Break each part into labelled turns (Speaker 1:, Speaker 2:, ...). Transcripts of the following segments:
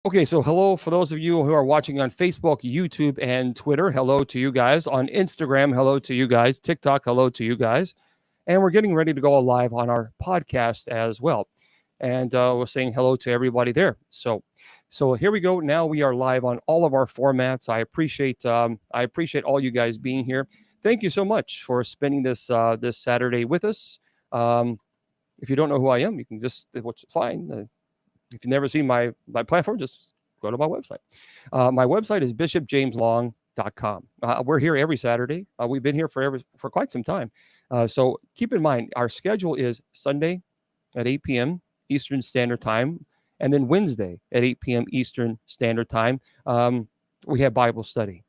Speaker 1: Okay, so hello for those of you who are watching on Facebook, YouTube, and Twitter. Hello to you guys. On Instagram, hello to you guys. TikTok, hello to you guys. And we're getting ready to go live on our podcast as well. And we're saying hello to everybody there. So here we go. Now we are live on all of our formats. I appreciate all you guys being here. Thank you so much for spending this Saturday with us. Um, if you don't know who I am, you can just, which is fine. If you've never seen my platform, just go to my website. My website is bishopjameslong.com. We're here every Saturday. We've been here for quite some time. So keep in mind, our schedule is Sunday at 8 p.m. Eastern Standard Time, and then Wednesday at 8 p.m. Eastern Standard Time. We have Bible study.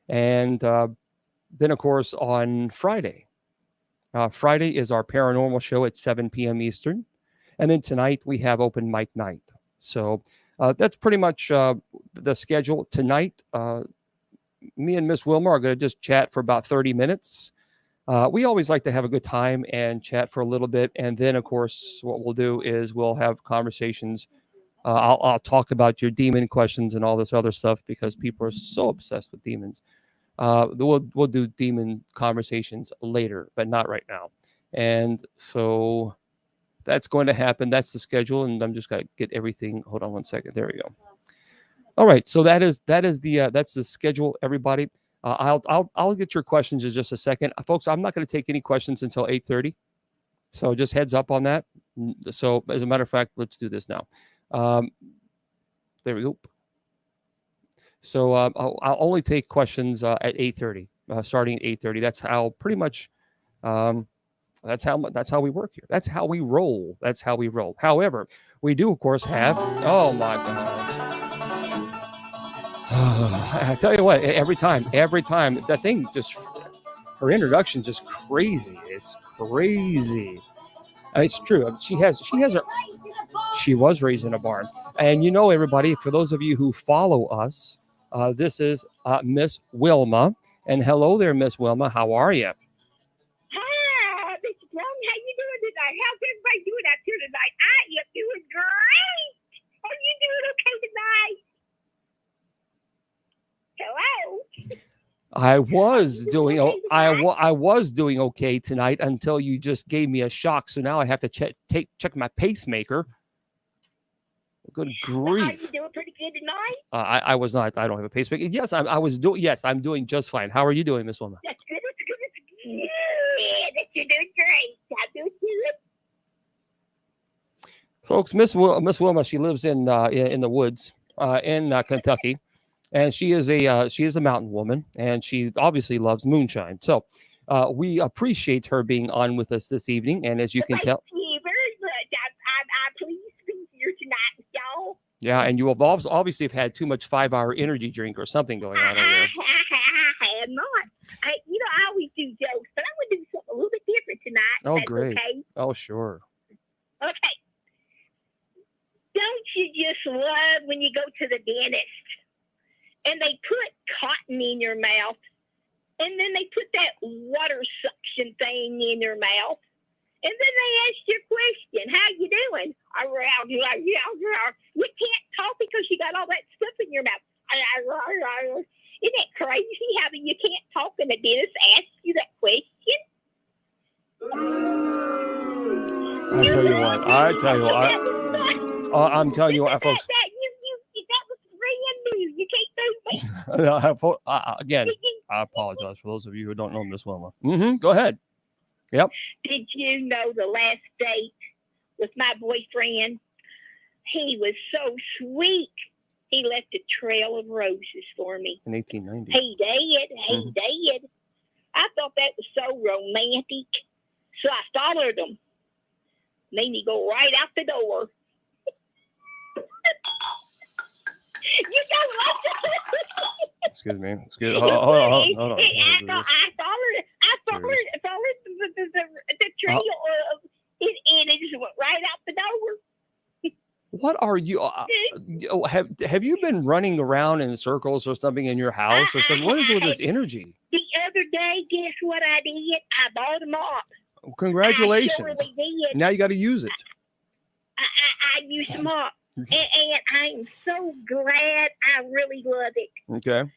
Speaker 1: And then, of course, on Friday is our paranormal show at 7 p.m. Eastern. And then tonight we have open mic night. So that's pretty much the schedule tonight. Me and Miss Wilma are going to just chat for about 30 minutes. We always like to have a good time and chat for a little bit. And then, of course, what we'll do is we'll have conversations. I'll talk about your demon questions and all this other stuff because people are so obsessed with demons. We'll do demon conversations later, but not right now. And so that's going to happen. That's the schedule, and I'm just going to get everything. Hold on one second. There we go. All right, so that's the schedule, everybody. I'll get your questions in just a second, folks. I'm not going to take any questions until 8:30, so just heads up on that. So, as a matter of fact, let's do this now. There we go. So I'll only take questions at 8:30, starting at 8:30. That's how pretty much. That's how we work here. That's how we roll. However, we do, of course, have. Oh my God! I tell you what, every time that thing just, her introduction just crazy. It's crazy. It's true. She was raised in a barn, and everybody. For those of you who follow us, this is Miss Wilma, and hello there, Miss Wilma. How are you?
Speaker 2: How you doing tonight? How's everybody doing out here tonight? I am doing great. Are you doing okay tonight? Hello.
Speaker 1: I was doing okay tonight until you just gave me a shock. So now I have to check my pacemaker. Good grief!
Speaker 2: Are you doing pretty good tonight?
Speaker 1: I was not. I don't have a pacemaker. Yes, I was doing. Yes, I'm doing just fine. How are you doing, Miss Wilma?
Speaker 2: That's good. You're doing great. I'm doing good.
Speaker 1: Folks, Miss Wilma, she lives in the woods in Kentucky, and she is a mountain woman, and she obviously loves moonshine. So we appreciate her being on with us this evening, and as you can tell,
Speaker 2: thank you very much. I'm pleased to be here tonight with y'all.
Speaker 1: Yeah, and you have obviously have had too much 5-hour energy drink or something going on over there.
Speaker 2: I have not. I always do jokes, but I'm going to do something a little bit different tonight.
Speaker 1: Oh,
Speaker 2: That's
Speaker 1: great.
Speaker 2: Okay?
Speaker 1: Oh, sure.
Speaker 2: Okay. Don't you just love when you go to the dentist and they put cotton in your mouth and then they put that water suction thing in your mouth and then they ask you a question, how you doing? You can't talk because you got all that stuff in your mouth. Isn't that crazy how you can't talk and the dentist asks you that question?
Speaker 1: I tell you what, I'm telling you what, folks.
Speaker 2: That was brand new. You can't do that.
Speaker 1: Again, I apologize for those of you who don't know Miss Wilma. Go ahead. Yep.
Speaker 2: Did you know the last date with my boyfriend? He was so sweet. He left a trail of roses for me.
Speaker 1: In 1890.
Speaker 2: He did. I thought that was so romantic. So I followed him. Made me go right out the door. You don't like it.
Speaker 1: Excuse me. Hold on.
Speaker 2: I followed the trail of it, and it just went right out the door.
Speaker 1: What are you? Have you been running around in circles or something in your house or something? What is it with this energy?
Speaker 2: The other day, guess what I did? I bought them up.
Speaker 1: Well, congratulations!
Speaker 2: I surely did.
Speaker 1: Now you got to use it.
Speaker 2: I used them up. and I'm so glad. I really love it.
Speaker 1: Okay.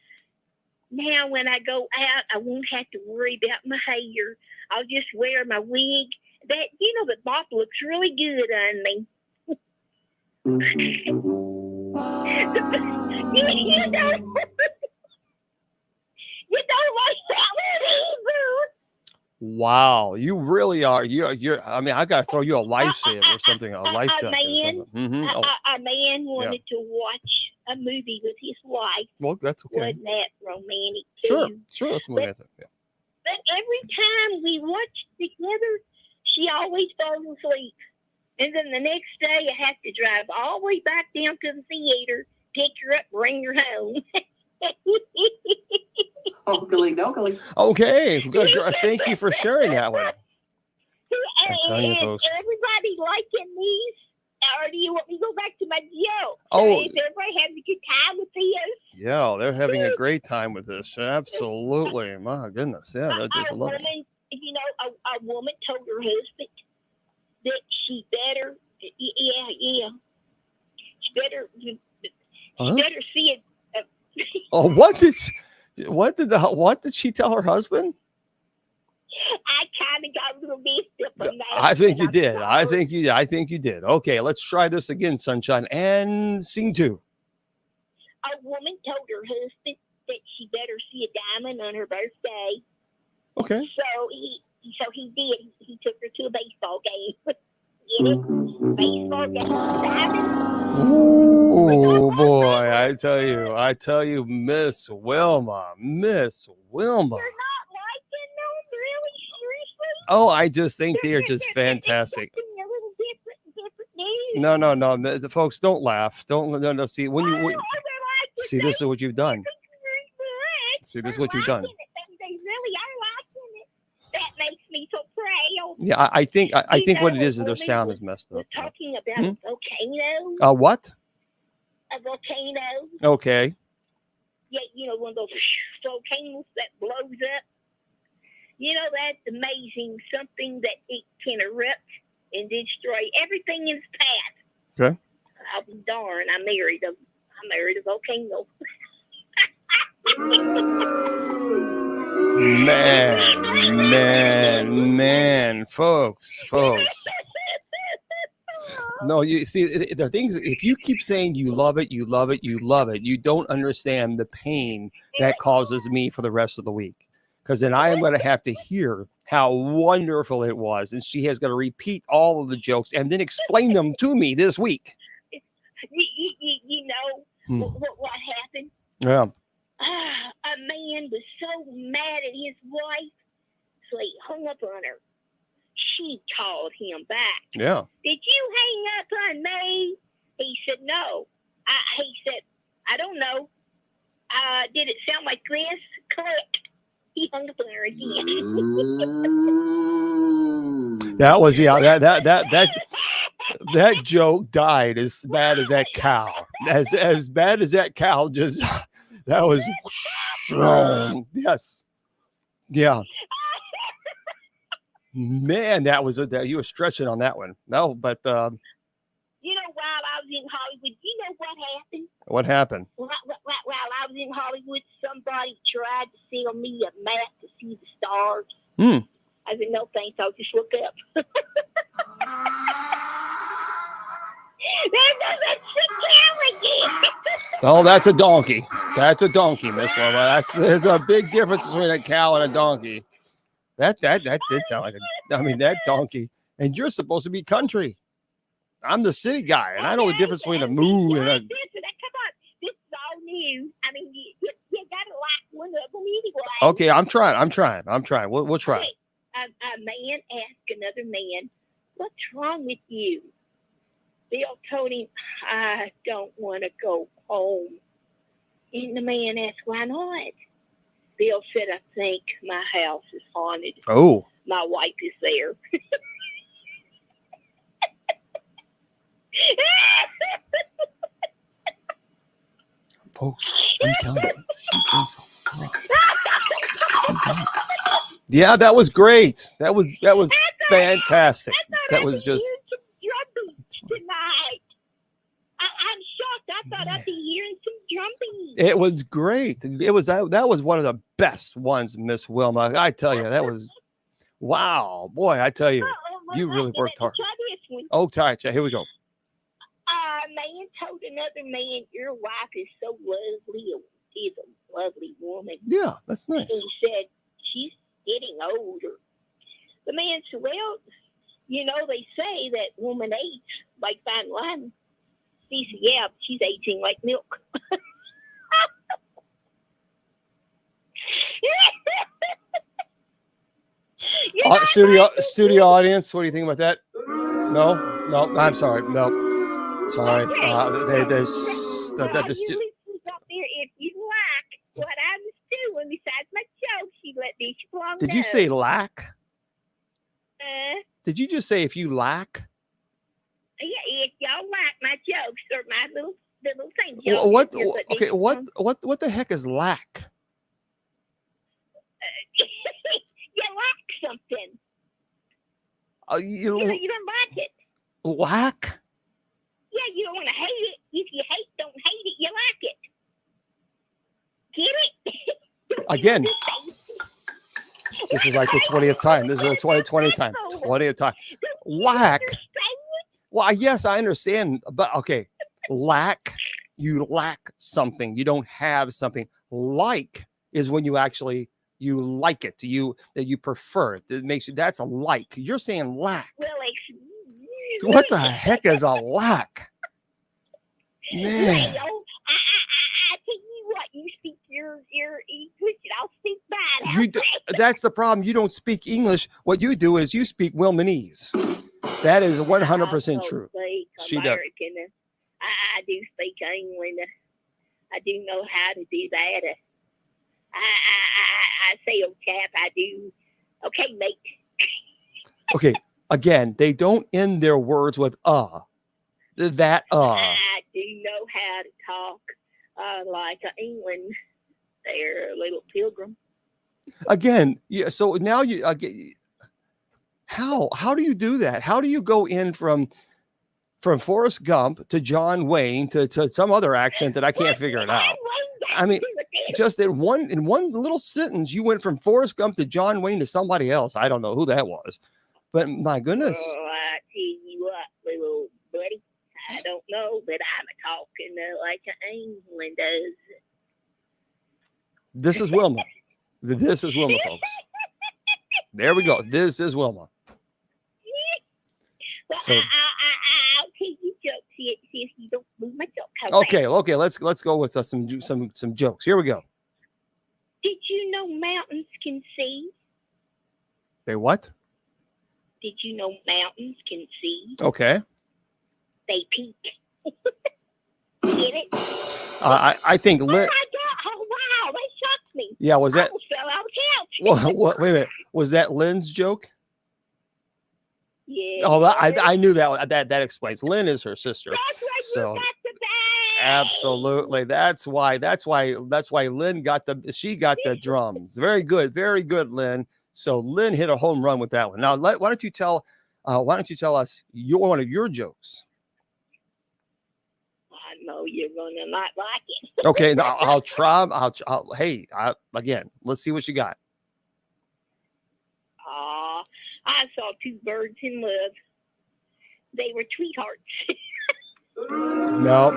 Speaker 2: Now, when I go out, I won't have to worry about my hair. I'll just wear my wig. The mop looks really good on me. you don't like that one either.
Speaker 1: Wow, you really are. You're. I mean, I gotta throw you a lifesaver or something, a life jacket.
Speaker 2: A man wanted to watch a movie with his wife.
Speaker 1: Well, that's okay.
Speaker 2: Wasn't that romantic too?
Speaker 1: Sure, that's romantic. Yeah.
Speaker 2: But every time we watch together, she always falls asleep. And then the next day, I have to drive all the way back down to the theater, pick her up, bring her home.
Speaker 3: Oakley dokley.
Speaker 1: Okay, good. Thank you for sharing that one. I'm telling you, folks.
Speaker 2: Everybody liking these? Or do you want me to go back to my joke?
Speaker 1: Oh.
Speaker 2: Is everybody having a good time with this?
Speaker 1: Yeah, they're having a great time with this. Absolutely. My goodness. Yeah, that just love it.
Speaker 2: A woman told her husband that she better, she better see it.
Speaker 1: Oh, what did she tell her husband?
Speaker 2: I kind of got a little messed up on that.
Speaker 1: I think you did. I think you did. Okay, let's try this again, Sunshine. And scene 2.
Speaker 2: A woman told her husband that she better see a diamond on her birthday.
Speaker 1: Okay.
Speaker 2: So he did. He took her to a baseball game. Get it? Baseball game. Diamond.
Speaker 1: Oh boy, I tell you, Miss Wilma.
Speaker 2: You're not liking them, really? Seriously?
Speaker 1: Oh, I just think they are just fantastic.
Speaker 2: A little different news.
Speaker 1: No, the folks, don't laugh. No. See, see, this is what you've done. See, this is what you've done.
Speaker 2: They really are liking it. That makes me so proud.
Speaker 1: Yeah, I think what it is their sound is messed up.
Speaker 2: We're talking about a volcano.
Speaker 1: What?
Speaker 2: A volcano.
Speaker 1: Okay.
Speaker 2: Yeah, one of those volcanoes that blows up. That's amazing. Something that it can erupt and destroy everything in its path.
Speaker 1: Okay.
Speaker 2: I'll be darned. I married a volcano.
Speaker 1: Man, folks. No, you see, the things, if you keep saying you love it, you don't understand the pain that causes me for the rest of the week. Because then I am going to have to hear how wonderful it was. And she has got to repeat all of the jokes and then explain them to me this week.
Speaker 2: What happened?
Speaker 1: Yeah.
Speaker 2: A man was so mad at his wife, so he hung up on her. She called him back.
Speaker 1: Yeah.
Speaker 2: Did you hang up on me? He said, no. He said, I don't know. Did it sound like this? Click. He hung up on her again.
Speaker 3: That was,
Speaker 1: that joke died as bad as that cow. As bad as that cow just, that was, yes. Yeah. Man, that was you were stretching on that one. No, but
Speaker 2: while I was in Hollywood, you know what happened?
Speaker 1: What happened?
Speaker 2: While I was in Hollywood, somebody tried to sell me a map to see the stars. I said, no thanks, I'll just look up.
Speaker 1: Oh, that's a donkey. That's a donkey, Miss Wilma. There's a big difference between a cow and a donkey. That did sound like that donkey. And you're supposed to be country. I'm the city guy, and I know the difference between a moo and a.
Speaker 2: Come on, this is all new. I mean, you gotta like one of them anyway.
Speaker 1: Okay, I'm trying. We'll try.
Speaker 2: Okay. A man asked another man, "What's wrong with you?" Bill told him, "I don't want to go home." And the man asked, "Why not?" Bill said, "I think my house is haunted.
Speaker 1: Oh.
Speaker 2: My wife is there."
Speaker 1: Folks, I'm telling you, she drinks a lot. She does. Yeah, that was great. That was fantastic. That was just
Speaker 2: tonight. thought I'd be hearing some drumming.
Speaker 1: It was great. It was that was one of the best ones, Miss Wilma. I tell you, that was wow, boy. I tell you, you really worked hard.
Speaker 2: Try this one.
Speaker 1: Oh, tight. Here we go.
Speaker 2: A man told another man, "Your wife is so lovely. She's a lovely woman."
Speaker 1: Yeah, that's nice.
Speaker 2: And he said, "She's getting older." The man said, "Well, you know, they say that woman ages like fine wine." He said, "Yeah, she's aging like milk."
Speaker 1: Studio audience, what do you think about that? No, I'm sorry. No, sorry.
Speaker 2: You listeners up there, if you like what I was doing besides my joke, she let Bishop Long
Speaker 1: Did
Speaker 2: know.
Speaker 1: you say lack?
Speaker 2: Uh,
Speaker 1: Did you just say if you lack?
Speaker 2: yeah, if y'all like my jokes or my little things.
Speaker 1: What? Okay, what the heck is lack?
Speaker 2: You like something. You don't like it.
Speaker 1: Lack?
Speaker 2: Yeah, you don't want to hate it. If you don't hate it, you like it. Get it?
Speaker 1: Again, this is like the 20th time. This is the 20th time. 20th time. Lack. Well, yes, I understand, but okay. Lack, you lack something. You don't have something. Like is when you actually you like it. You prefer it. It makes you. That's a like. You're saying lack.
Speaker 2: Well,
Speaker 1: what the heck is a lack? Man.
Speaker 2: Well, I tell you what, you speak your English, and I'll speak mine.
Speaker 1: That's the problem. You don't speak English. What you do is you speak Wilmanese. That is 100% true. She does.
Speaker 2: I do speak England. I do know how to do that. I say, "Oh, chap," I do. Okay, mate.
Speaker 1: Okay. Again, they don't end their words with that
Speaker 2: I do know how to talk like England. They're a little pilgrim.
Speaker 1: Again, yeah. So now how do you do that? How do you go in from Forrest Gump to John Wayne to some other accent that I can't figure it out? I mean, just in one little sentence, you went from Forrest Gump to John Wayne to somebody else. I don't know who that was, but my goodness.
Speaker 2: Oh, I tell you what, little buddy, I don't know, but I'm talking like England does.
Speaker 1: This is Wilma. This is Wilma, folks. There we go. This is Wilma.
Speaker 2: Well,
Speaker 1: So,
Speaker 2: I'll tell you jokes see if you don't move my joke.
Speaker 1: okay. Let's go with some jokes. Here we go.
Speaker 2: Did you know mountains can see?
Speaker 1: They what?
Speaker 2: Did you know mountains can see?
Speaker 1: Okay.
Speaker 2: They peek. Get it?
Speaker 1: I think
Speaker 2: Oh my God! Oh wow! That shocked me.
Speaker 1: Yeah, was that?
Speaker 2: I almost fell out of the couch.
Speaker 1: Well, wait a minute. Was that Lynn's joke?
Speaker 2: Yeah.
Speaker 1: Oh, I knew that. That explains. Lynn is her sister.
Speaker 2: That's why
Speaker 1: So
Speaker 2: you got the bag.
Speaker 1: absolutely, that's why Lynn got the drums. Very good, Lynn. So Lynn hit a home run with that one. Now, why don't you tell us one of your jokes?
Speaker 2: I know you're gonna not like it.
Speaker 1: Okay, now I'll try. Again, let's see what you got.
Speaker 2: I saw two birds in love. They were sweethearts.
Speaker 1: No.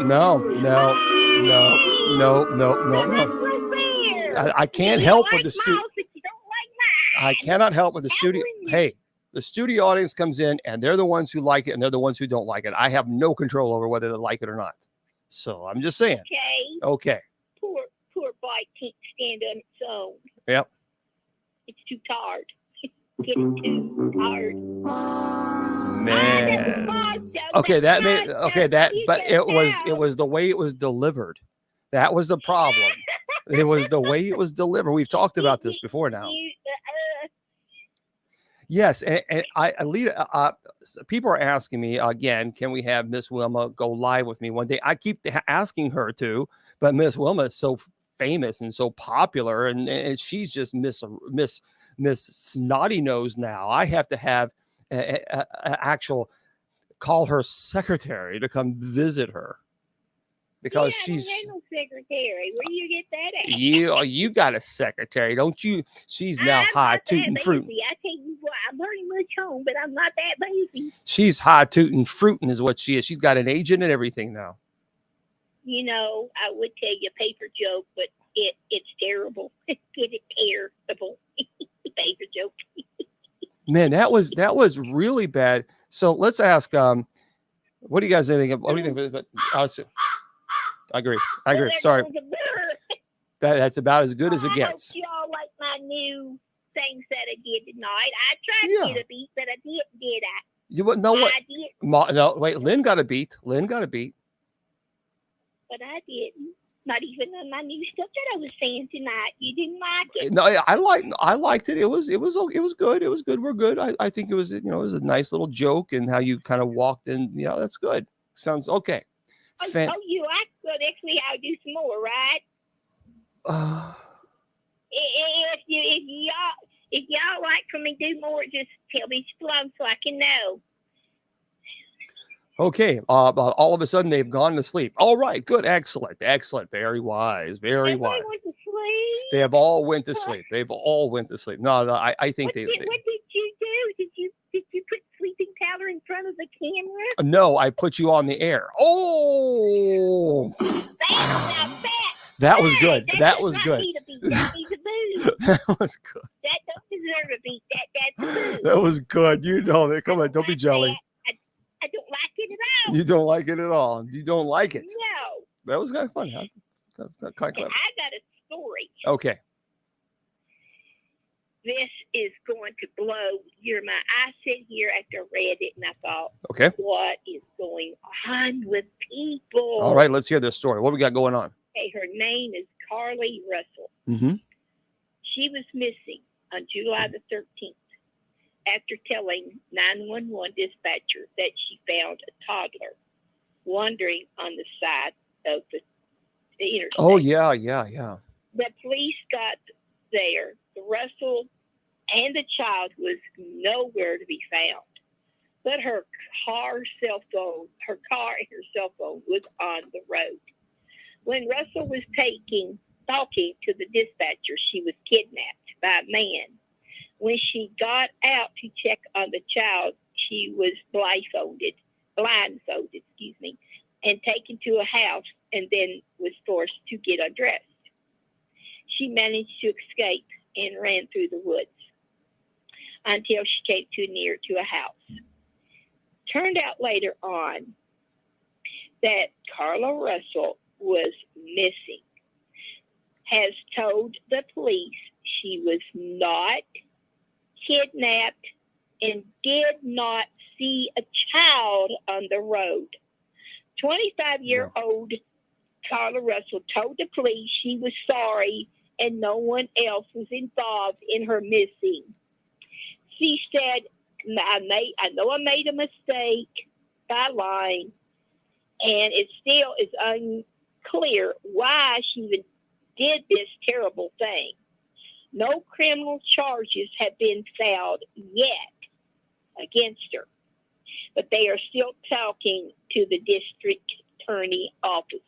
Speaker 1: I can't help with the studio. I cannot help with the studio. Hey, the studio audience comes in and they're the ones who like it and they're the ones who don't like it. I have no control over whether they like it or not. So I'm just saying. Okay.
Speaker 2: Poor bite can't stand on its own.
Speaker 1: Yep.
Speaker 2: It's too tired. Getting too tired.
Speaker 1: Man. Okay, but it was the way it was delivered. That was the problem. It was the way it was delivered. We've talked about this before now. Yes, and Alita, people are asking me again, can we have Miss Wilma go live with me one day? I keep asking her to, but Miss Wilma is so famous and so popular, and she's just Miss Snotty Nose now. I have to have a actual call her secretary to come visit her. because
Speaker 2: I
Speaker 1: she's
Speaker 2: don't have no secretary. Where do you get that at?
Speaker 1: you got a secretary, don't you? She's now
Speaker 2: I'm
Speaker 1: high
Speaker 2: not that
Speaker 1: tooting fruit.
Speaker 2: busy. I tell you what, I'm very much home, but I'm not that busy.
Speaker 1: She's high tooting fruiting is what she is. She's got an agent and everything now.
Speaker 2: You know, I would tell you a paper joke, but it's terrible. It's terrible. Paper joke.
Speaker 1: Man, that was really bad. So let's ask. What do you guys think? What do you think? But I agree. I agree. Sorry, that's about as good as it gets.
Speaker 2: I hope y'all like my new things that I did tonight. I tried to get a beat, but I didn't, did I?
Speaker 1: You know what?
Speaker 2: I did.
Speaker 1: No, wait. Lynn got a beat.
Speaker 2: But I didn't. Not even on my new stuff that I was saying tonight. You didn't like it.
Speaker 1: No, I liked it. It was good. It was good. We're good. I think it was, it was a nice little joke, and how you kind of walked in. That's good. Sounds okay.
Speaker 2: You like good. Actually, I'll do some more, right? If y'all like for me to do more, just tell me slow so I can know.
Speaker 1: Okay. All of a sudden they've gone to sleep. All right. Good. Excellent. Very wise. Very wise.
Speaker 2: Went to sleep.
Speaker 1: They have all went to sleep. They've all went to sleep. No, I think
Speaker 2: what did you do? Did you put sleeping powder in front of the camera?
Speaker 1: No, I put you on the air. Oh. That was good. That was good.
Speaker 2: That
Speaker 1: was good.
Speaker 2: That don't deserve a beat. That's
Speaker 1: that was good. You know that. Come on, don't be jelly.
Speaker 2: I don't like it at all.
Speaker 1: You don't like it at all. You don't like it.
Speaker 2: No.
Speaker 1: That was kind of fun, huh? Kind of clever.
Speaker 2: I got a story.
Speaker 1: Okay.
Speaker 2: This is going to blow your mind. I sit here after I read it and I thought,
Speaker 1: okay,
Speaker 2: what is going on with people?
Speaker 1: All right, let's hear this story. What we got going on?
Speaker 2: Okay, her name is Carly Russell.
Speaker 1: Mm-hmm.
Speaker 2: She was missing on July the 13th after telling 911 dispatcher that she found a toddler wandering on the side of the interstate.
Speaker 1: Oh, yeah.
Speaker 2: The police got there. The Russell and the child was nowhere to be found. But her car and her cell phone was on the road. When Russell was talking to the dispatcher, she was kidnapped by a man. When she got out to check on the child, she was blindfolded, and taken to a house and then was forced to get undressed. She managed to escape and ran through the woods until she came near to a house. Turned out later on that Carla Russell was missing. Has told the police she was not kidnapped and did not see a child on the road. 25-year-old Carla Russell told the police she was sorry and no one else was involved in her missing. She said, I know I made a mistake by lying, and it still is unclear why she even did this terrible thing. No criminal charges have been filed yet against her, but they are still talking to the district attorney office.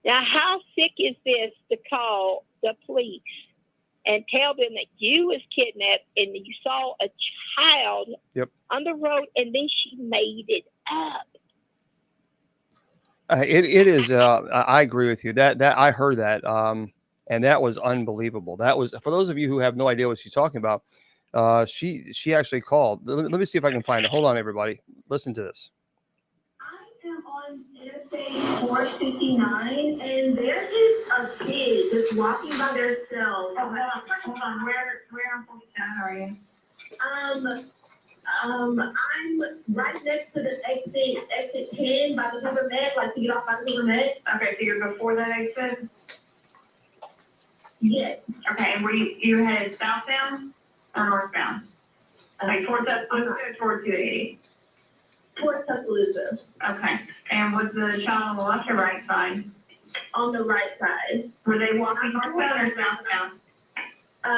Speaker 2: Now, how sick is this to call the police and tell them that you was kidnapped and you saw a child on the road and then she made it up?
Speaker 1: It is. I agree with you. That I heard that, and that was unbelievable. That was, for those of you who have no idea what she's talking about. She actually called. Let me see if I can find it. Hold on, everybody. Listen to this.
Speaker 4: I am on Interstate 459, and there is a kid just walking by themselves. Hold on. Where on 459 are you? I'm right next to the exit 10 by the River Med, like to get off by the River Med. Okay, so you're before that exit? Yes. Okay, and were you headed southbound or northbound? Like towards Tuscaloosa or towards 280? Towards Tuscaloosa. Okay, and was the child on the left or right side? On the right side. Were they walking northbound or southbound?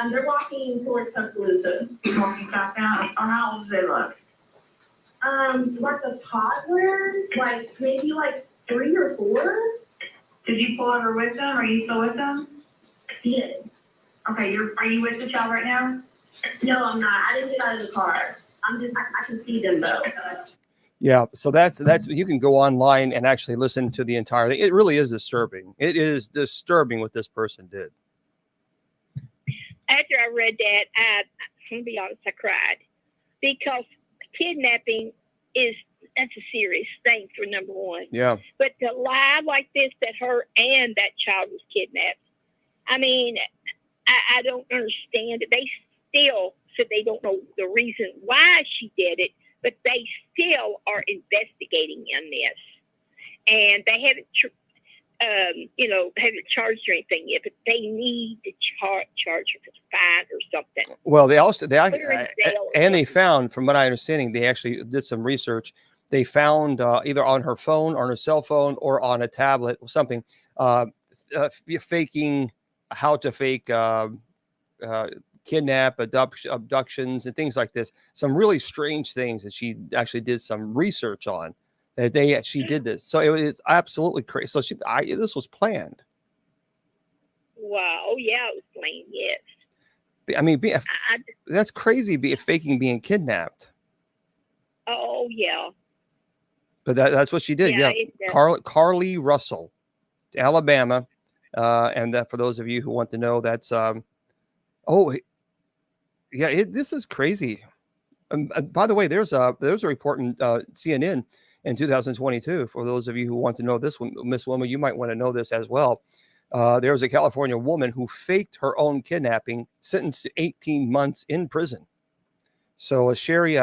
Speaker 4: They're walking towards Tuscaloosa. Walking southbound? Or how old do they look? Like a toddler, like maybe like 3 or 4? Did you pull over with them? Are you still with them? Yes. Okay, are you with the child right now? No, I'm not. I didn't get out of the car. I can see them though.
Speaker 1: Yeah, so that's you can go online and actually listen to the entire thing. It really is disturbing. It is disturbing what this person did.
Speaker 2: After I read that, I'm gonna be honest, I cried because kidnapping that's a serious thing for number one.
Speaker 1: Yeah.
Speaker 2: But to lie like this that her and that child was kidnapped, I mean, I don't understand it. They still said they don't know the reason why she did it, but they still are investigating on this, and they haven't, haven't charged her anything yet. But they need to charge her for fine or something.
Speaker 1: Well, they found, from what I understanding, they actually did some research. They found either on her phone, on her cell phone, or on a tablet or something, faking how to fake kidnap, abductions, and things like this. Some really strange things that she actually did some research on. That she did this, so it's absolutely crazy. So this was planned.
Speaker 2: Wow, yeah, it was planned. Yes.
Speaker 1: I mean, that's crazy. Faking being kidnapped.
Speaker 2: Oh yeah.
Speaker 1: But that's what she did. Yeah. Carlee Russell, Alabama, and that for those of you who want to know, that's this is crazy. By the way, there's a report in CNN in 2022. For those of you who want to know this one, Miss Wilma, you might want to know this as well. There was a California woman who faked her own kidnapping, sentenced to 18 months in prison. So Sherry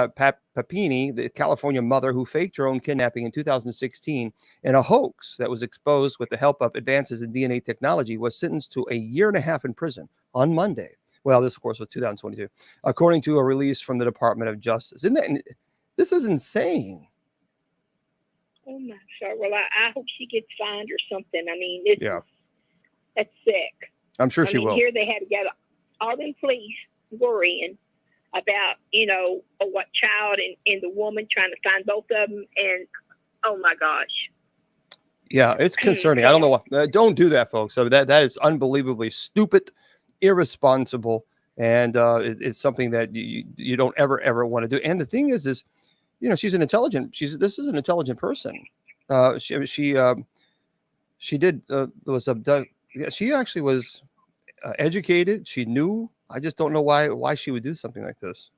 Speaker 1: Papini, the California mother who faked her own kidnapping in 2016 in a hoax that was exposed with the help of advances in DNA technology, was sentenced to 1.5 years in prison on Monday. Well, this, of course, was 2022, according to a release from the Department of Justice. This is insane.
Speaker 2: Oh, my God. Well, I hope she gets fined or something. I mean, that's sick.
Speaker 1: I'm sure she will.
Speaker 2: Here they had to get all them police worrying about, what child and the woman, trying to find both of them. And, oh, my gosh.
Speaker 1: Yeah, it's concerning. I don't know why. Don't do that, folks. So that is unbelievably stupid, irresponsible, and it's something that you don't ever want to do. And the thing is she's an intelligent. This is an intelligent person. She actually was educated. She knew. I just don't know why she would do something like this.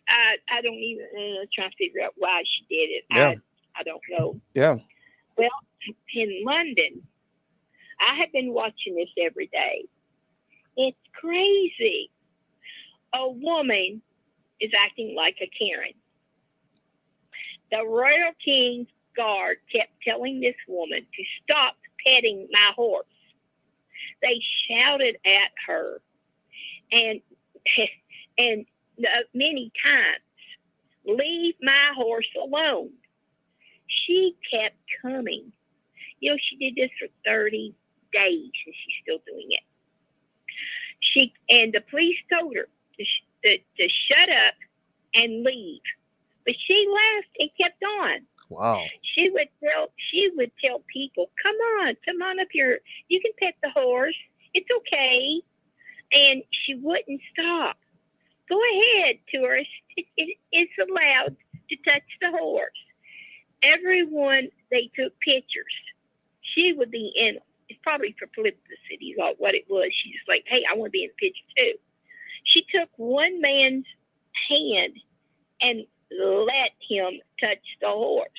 Speaker 2: I don't even try to figure out why she did it.
Speaker 1: Yeah.
Speaker 2: I don't know.
Speaker 1: Yeah.
Speaker 2: Well, in London, I have been watching this every day. It's crazy. A woman is acting like a Karen. The Royal King's Guard kept telling this woman to stop petting my horse. They shouted at her and many times, "Leave my horse alone." She kept coming. She did this for 30 days and she's still doing it. And the police told her to shut up and leave. But she left and kept on.
Speaker 1: Wow.
Speaker 2: She would tell people, come on up here. You can pet the horse. It's okay. And she wouldn't stop. Go ahead, tourist. It's allowed to touch the horse. Everyone, they took pictures. She would be in, it's probably for publicity, what it was. She's like, hey, I want to be in the picture too. She took one man's hand and let him touch the horse.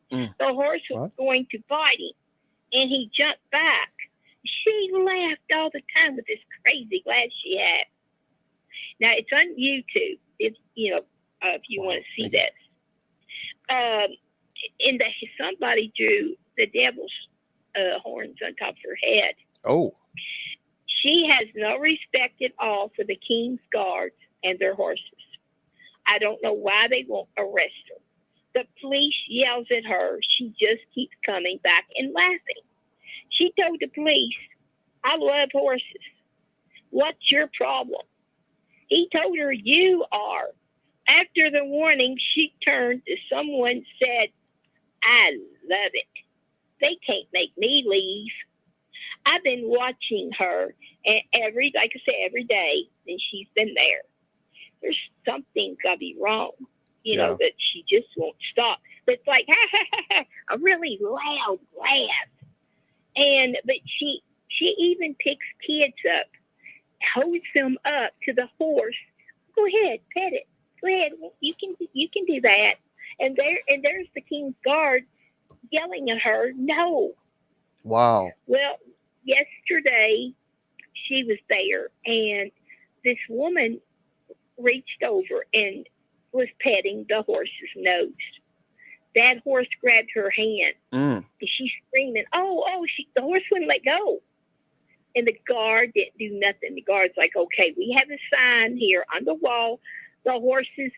Speaker 2: The horse was going to bite him, and he jumped back. She laughed all the time with this crazy laugh she had. Now, it's on YouTube, if you want to see this. Somebody drew the devil's horns on top of her head.
Speaker 1: Oh.
Speaker 2: She has no respect at all for the King's Guards and their horses. I don't know why they won't arrest her. The police yells at her. She just keeps coming back and laughing. She told the police, I love horses. What's your problem? He told her, you are. After the warning, she turned to someone and said, I love it. they can't make me leave. I've been watching her, and like I said, every day, and she's been there. There's something got to be wrong,
Speaker 1: Yeah.
Speaker 2: that she just won't stop. But it's like a really loud laugh, but she even picks kids up, holds them up to the horse. Go ahead, pet it. Go ahead, you can do that. And there's the King's Guard yelling at her, no.
Speaker 1: Wow.
Speaker 2: Well, yesterday she was there, and this woman reached over and was petting the horse's nose. That horse grabbed her hand, and she's screaming, the horse wouldn't let go. And the guard didn't do nothing. The guard's like, okay, we have a sign here on the wall. The horses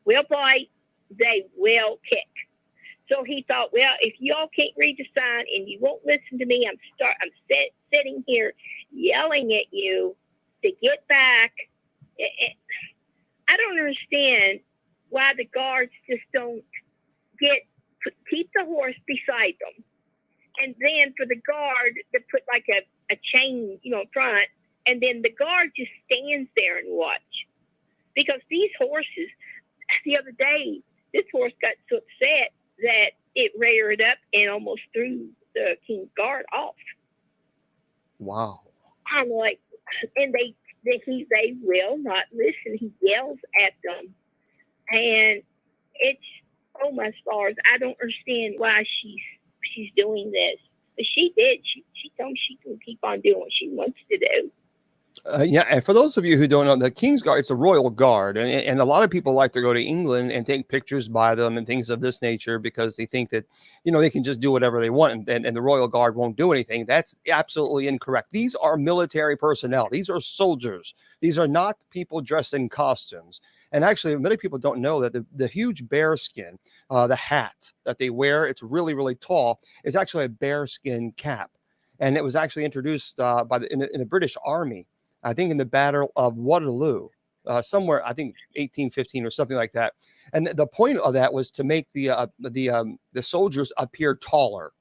Speaker 2: will bite, they will kick. So he thought, well, if y'all can't read the sign and you won't listen to me, I'm sitting here yelling at you to get back. I don't understand why the guards just don't keep the horse beside them, and then for the guard to put like a chain, in front, and then the guard just stands there and watch. Because these horses, the other day, this horse got so upset that it reared up and almost threw the King's Guard off.
Speaker 1: Wow.
Speaker 2: I'm like, and they will not listen. He yells at them, and it's, oh my stars, I don't understand why she's doing this. But she did. She told me she can keep on doing what she wants to do.
Speaker 1: Yeah, and for those of you who don't know, the King's Guard, it's a royal guard, and a lot of people like to go to England and take pictures by them and things of this nature because they think that, they can just do whatever they want and the royal guard won't do anything. That's absolutely incorrect. These are military personnel. These are soldiers. These are not people dressed in costumes. And actually, many people don't know that the huge bear skin, the hat that they wear, it's really, really tall. It's actually a bear skin cap. And it was actually introduced in the British Army, I think in the Battle of Waterloo, somewhere, I think 1815 or something like that. And the point of that was to make the soldiers appear taller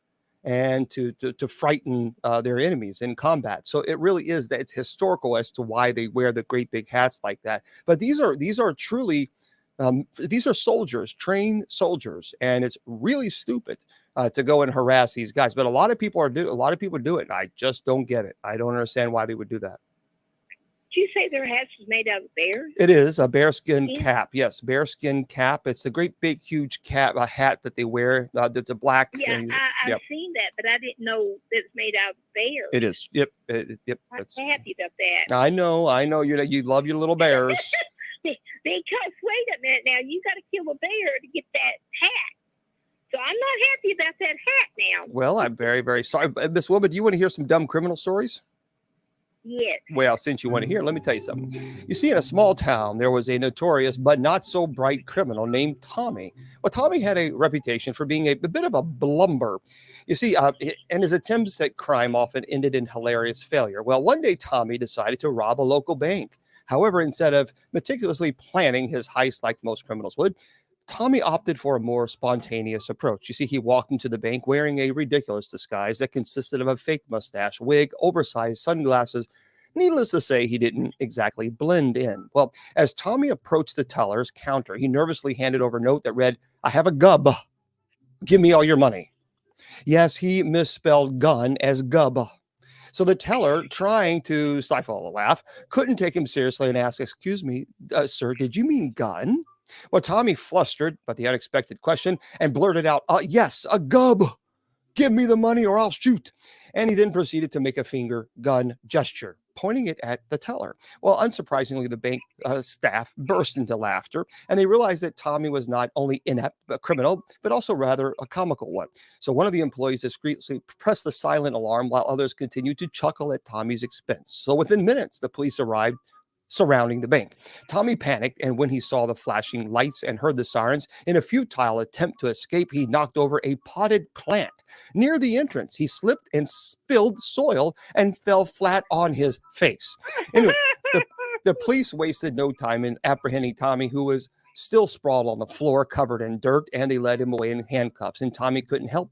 Speaker 1: and to frighten their enemies in combat. So it really is that it's historical as to why they wear the great big hats like that. But these are truly these are soldiers, trained soldiers, and it's really stupid to go and harass these guys. But a lot of people do it. And I just don't get it. I don't understand why they would do that.
Speaker 2: Did you say their hats was made out of bears?
Speaker 1: It is a bearskin cap. Yes, bearskin cap. It's the great big huge cap, a hat that they wear. That's a black.
Speaker 2: Yeah, I've seen that, but I didn't know that it's made out of bears.
Speaker 1: It is. Yep. Yep.
Speaker 2: I'm happy about that.
Speaker 1: I know. You love your little bears.
Speaker 2: Because wait a minute now, you got to kill a bear to get that hat. So I'm not happy about that hat now.
Speaker 1: Well, I'm very, very sorry. Miss Woman, do you want to hear some dumb criminal stories?
Speaker 2: Yes.
Speaker 1: Well, since you want to hear, let me tell you something. You see, in a small town, there was a notorious but not so bright criminal named Tommy. Well, Tommy had a reputation for being a bit of a blumber. You see, and his attempts at crime often ended in hilarious failure. Well, one day, Tommy decided to rob a local bank. However, instead of meticulously planning his heist like most criminals would, Tommy opted for a more spontaneous approach. You see, he walked into the bank wearing a ridiculous disguise that consisted of a fake mustache, wig, oversized sunglasses. Needless to say, he didn't exactly blend in. Well, as Tommy approached the teller's counter, he nervously handed over a note that read, "I have a gub. Give me all your money." Yes, he misspelled gun as gub. So the teller, trying to stifle a laugh, couldn't take him seriously and asked, "Excuse me, sir, did you mean gun?" Well, Tommy flustered by the unexpected question and blurted out, "Yes, a gub. Give me the money or I'll shoot." And he then proceeded to make a finger gun gesture, pointing it at the teller. Well, unsurprisingly, the bank staff burst into laughter, and they realized that Tommy was not only inept, a criminal, but also rather a comical one. So one of the employees discreetly pressed the silent alarm while others continued to chuckle at Tommy's expense. So within minutes, the police arrived, surrounding the bank. Tommy panicked, and when he saw the flashing lights and heard the sirens, in a futile attempt to escape, he knocked over a potted plant. Near the entrance, he slipped and spilled soil and fell flat on his face. Anyway, the police wasted no time in apprehending Tommy, who was still sprawled on the floor, covered in dirt, and they led him away in handcuffs. And Tommy couldn't help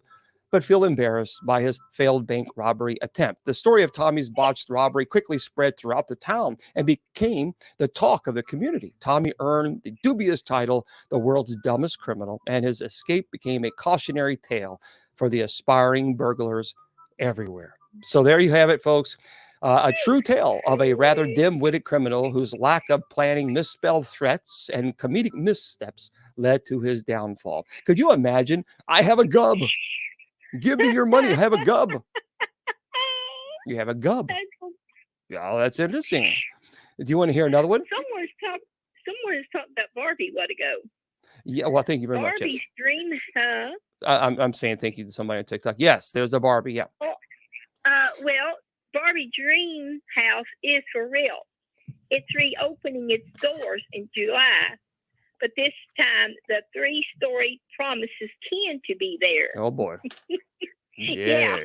Speaker 1: but feel embarrassed by his failed bank robbery attempt. The story of Tommy's botched robbery quickly spread throughout the town and became the talk of the community. Tommy earned the dubious title, the world's dumbest criminal, and his escape became a cautionary tale for the aspiring burglars everywhere. So there you have it, folks. A true tale of a rather dim-witted criminal whose lack of planning, misspelled threats, and comedic missteps led to his downfall. Could you imagine? I have a gub. Give me your money. I have a gub. You have a gub. Yeah, that's interesting. Do you want to hear another one?
Speaker 2: Someone's talking about Barbie a while ago.
Speaker 1: Yeah, well, thank you very much.
Speaker 2: Barbie's
Speaker 1: Yes.
Speaker 2: dream, huh?
Speaker 1: I'm saying thank you to somebody on TikTok. Yes, there's a Barbie. Yeah.
Speaker 2: Well, Barbie Dream House is for real. It's reopening its doors in July, but this time the 3-story promises Ken to be there.
Speaker 1: Oh boy.
Speaker 2: Yeah.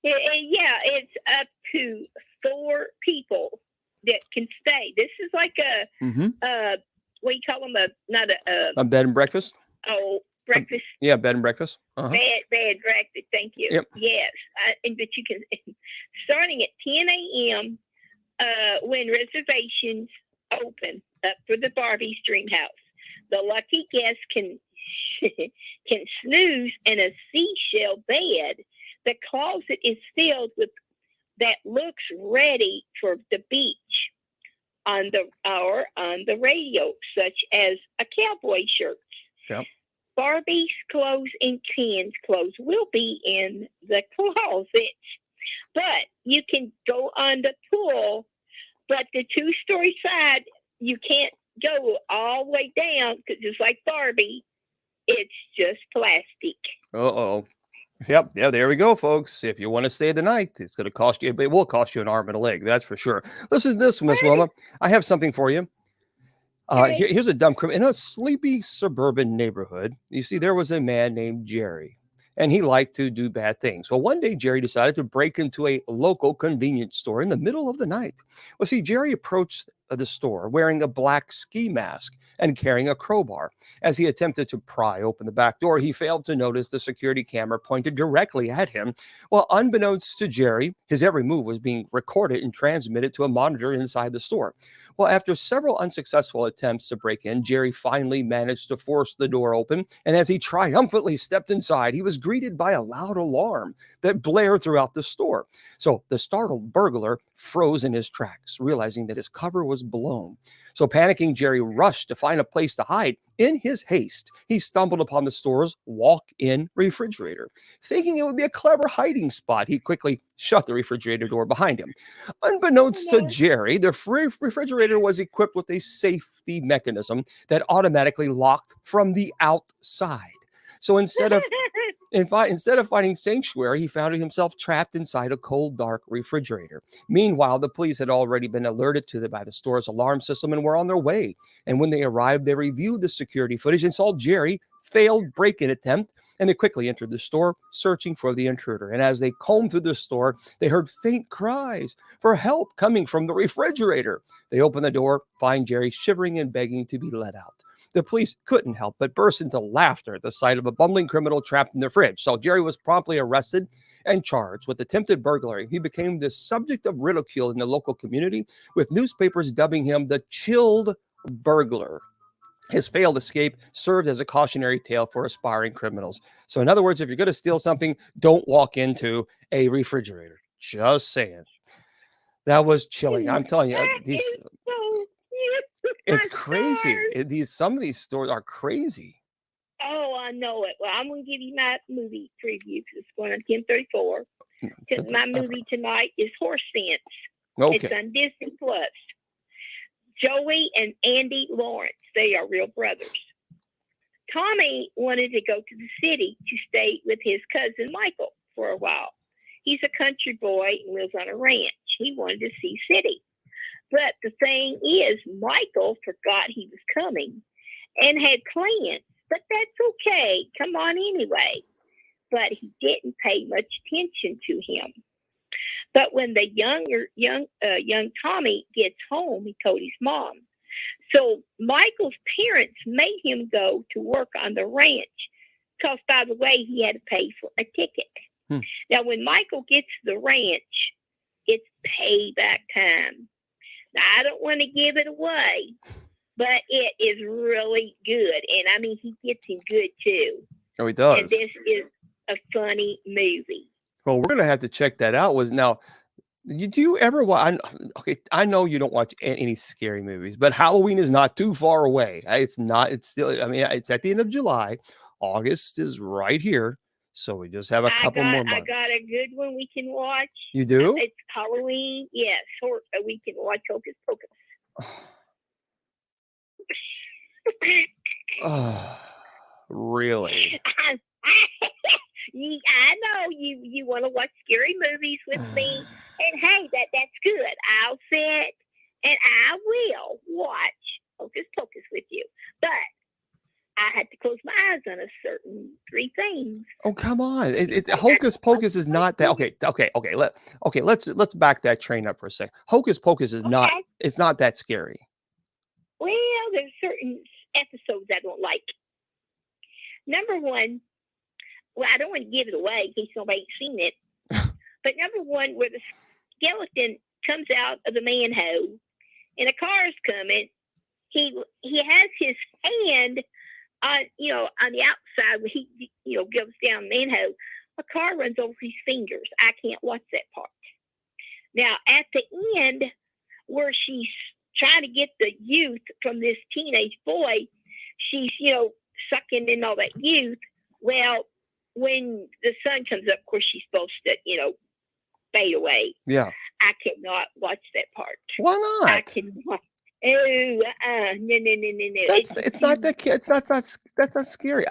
Speaker 2: Yeah, it's up to 4 people that can stay. This is like what do you call them?
Speaker 1: A bed and breakfast.
Speaker 2: Breakfast.
Speaker 1: Yeah, bed and breakfast.
Speaker 2: Bed breakfast. Thank you.
Speaker 1: Yep.
Speaker 2: Yes, but you can starting at 10 a.m. When reservations open up for the Barbie's Dream House. The lucky guests can snooze in a seashell bed. The closet is filled with that looks ready for the beach on the radio, such as a cowboy shirt.
Speaker 1: Yep.
Speaker 2: Barbie's clothes and Ken's clothes will be in the closet, but you can go on the pool. But the 2-story side, you can't go all the way down because it's like Barbie. It's just plastic.
Speaker 1: Uh-oh. Yep. Yeah, there we go, folks. If you want to stay the night, it's going to cost you, it will cost you an arm and a leg. That's for sure. Listen to this, Miss Wilma. I have something for you. Here's a dumb criminal. In a sleepy suburban neighborhood, you see, there was a man named Jerry, and he liked to do bad things. Well, one day, Jerry decided to break into a local convenience store in the middle of the night. Well, see, Jerry approached the store wearing a black ski mask and carrying a crowbar. As he attempted to pry open the back door, he failed to notice the security camera pointed directly at him. Well, unbeknownst to Jerry, his every move was being recorded and transmitted to a monitor inside the store. Well, after several unsuccessful attempts to break in, Jerry finally managed to force the door open. And as he triumphantly stepped inside, he was greeted by a loud alarm that blared throughout the store. So the startled burglar froze in his tracks, realizing that his cover was blown. So panicking, Jerry rushed to find a place to hide. In his haste, he stumbled upon the store's walk-in refrigerator. Thinking it would be a clever hiding spot, he quickly shut the refrigerator door behind him. Unbeknownst to Jerry, the refrigerator was equipped with a safety mechanism that automatically locked from the outside. So instead of finding sanctuary, he found himself trapped inside a cold, dark refrigerator. Meanwhile, the police had already been alerted by the store's alarm system and were on their way. And when they arrived, they reviewed the security footage and saw Jerry failed break-in attempt, and they quickly entered the store searching for the intruder. And as they combed through the store, they heard faint cries for help coming from the refrigerator. They opened the door, find Jerry shivering and begging to be let out. The police couldn't help but burst into laughter at the sight of a bumbling criminal trapped in the fridge. So Jerry was promptly arrested and charged with attempted burglary. He became the subject of ridicule in the local community, with newspapers dubbing him the chilled burglar. His failed escape served as a cautionary tale for aspiring criminals. So in other words, if you're going to steal something, don't walk into a refrigerator. Just saying. That was chilling. I'm telling you, it's crazy. Some of these stores are crazy.
Speaker 2: Oh, I know it. Well, I'm going to give you my movie preview because it's going on 10:34. Because my movie tonight is Horse Sense.
Speaker 1: Okay.
Speaker 2: It's on Disney Plus. Joey and Andy Lawrence, they are real brothers. Tommy wanted to go to the city to stay with his cousin Michael for a while. He's a country boy and lives on a ranch. He wanted to see city. But the thing is, Michael forgot he was coming and had plans. But that's okay. Come on anyway. But he didn't pay much attention to him. But when the young Tommy gets home, he told his mom. So Michael's parents made him go to work on the ranch Because, by the way, he had to pay for a ticket. Now, when Michael gets to the ranch, it's payback time. Now, I don't want to give it away, but it is really good. And, I mean, he gets him good, too.
Speaker 1: Oh, he does.
Speaker 2: And this is a funny movie.
Speaker 1: Well, we're going to have to check that out. Now, do you ever watch? Okay, I know you don't watch any scary movies, but Halloween is not too far away. It's not. It's still. I mean, it's at the end of July. August is right here, so we just have a couple more months.
Speaker 2: I got a good one we can watch.
Speaker 1: You do?
Speaker 2: It's Halloween. Yes, we can watch Hocus Pocus.
Speaker 1: Oh, really?
Speaker 2: I know you want to watch scary movies with me, and hey, that's good. I'll sit and I will watch Hocus Pocus with you, but I had to close my eyes on a certain 3 things.
Speaker 1: Oh, come on! Hocus Pocus is not that. Okay. Let's back that train up for a second. Hocus Pocus is not. It's not that scary.
Speaker 2: Well, there's certain episodes I don't like. Number one. Well, I don't want to give it away in case nobody ain't seen it. But number one, where the skeleton comes out of the manhole and a car's coming, he has his hand on the outside when he goes down the manhole. A car runs over his fingers. I can't watch that part. Now at the end, where she's trying to get the youth from this teenage boy, she's sucking in all that youth. Well, when the sun comes up, of course, she's supposed to, fade away.
Speaker 1: Yeah.
Speaker 2: I cannot watch that part.
Speaker 1: Why not?
Speaker 2: I cannot. No.
Speaker 1: It's not that. It's not that's not scary.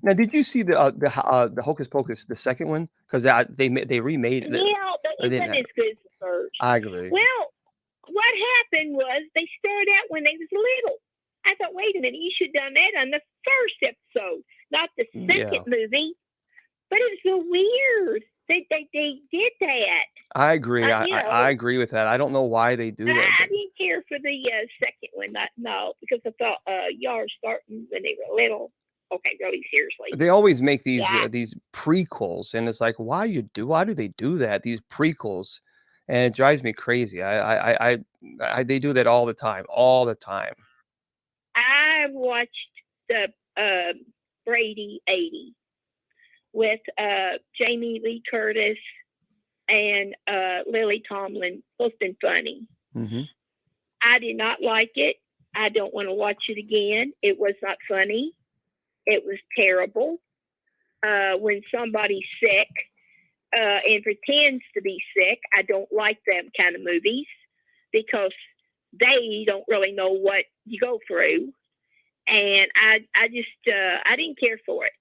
Speaker 1: Now, did you see the Hocus Pocus, the second one? Because they remade it.
Speaker 2: Yeah, but it wasn't as good as the first.
Speaker 1: I agree.
Speaker 2: Well, what happened was they started out when they was little. I thought, wait a minute, you should have done that on the first episode, not the second movie. But it's so weird. They did that.
Speaker 1: I agree. I agree with that. I don't know why they do that.
Speaker 2: I didn't care for the second one. No, because I thought y'all are starting when they were little. Okay, really seriously.
Speaker 1: They always make these prequels, and it's like, why do they do that? These prequels, and it drives me crazy. They do that all the time.
Speaker 2: I watched the Brady 80 with Jamie Lee Curtis and Lily Tomlin. Both been funny.
Speaker 1: Mm-hmm.
Speaker 2: I did not like it. I don't want to watch it again. It was not funny. It was terrible. When somebody's sick and pretends to be sick, I don't like them kind of movies because they don't really know what you go through. And I didn't care for it.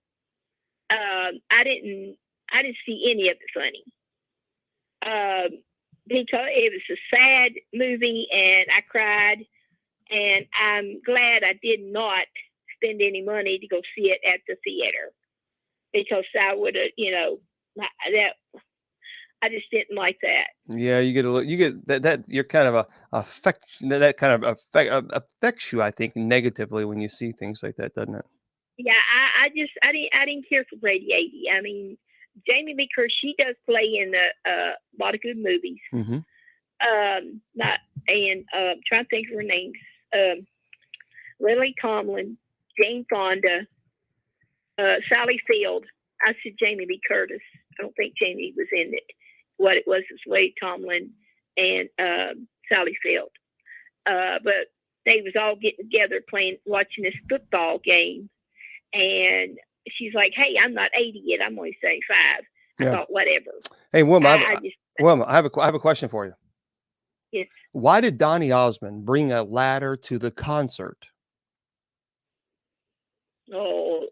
Speaker 2: I didn't see any of it funny. Because it was a sad movie and I cried, and I'm glad I did not spend any money to go see it at the theater, because I would have, that I just didn't like that.
Speaker 1: Yeah, you get that you're kind of affects you, I think, negatively when you see things like that, doesn't it?
Speaker 2: Yeah, I didn't care for Brady 80. I mean, Jamie Lee Curtis, she does play in a lot of good movies.
Speaker 1: Mm-hmm.
Speaker 2: Trying to think of her names. Lily Tomlin, Jane Fonda, Sally Field. I said Jamie Lee Curtis. I don't think Jamie was in it. What it was Lily Tomlin and Sally Field. But they was all getting together watching this football game. And she's like, "Hey, I'm not 80 yet. I'm only 75." I thought, whatever.
Speaker 1: Hey, Wilma, I have a question for you.
Speaker 2: Yes.
Speaker 1: Why did Donny Osmond bring a ladder to the concert?
Speaker 2: Oh,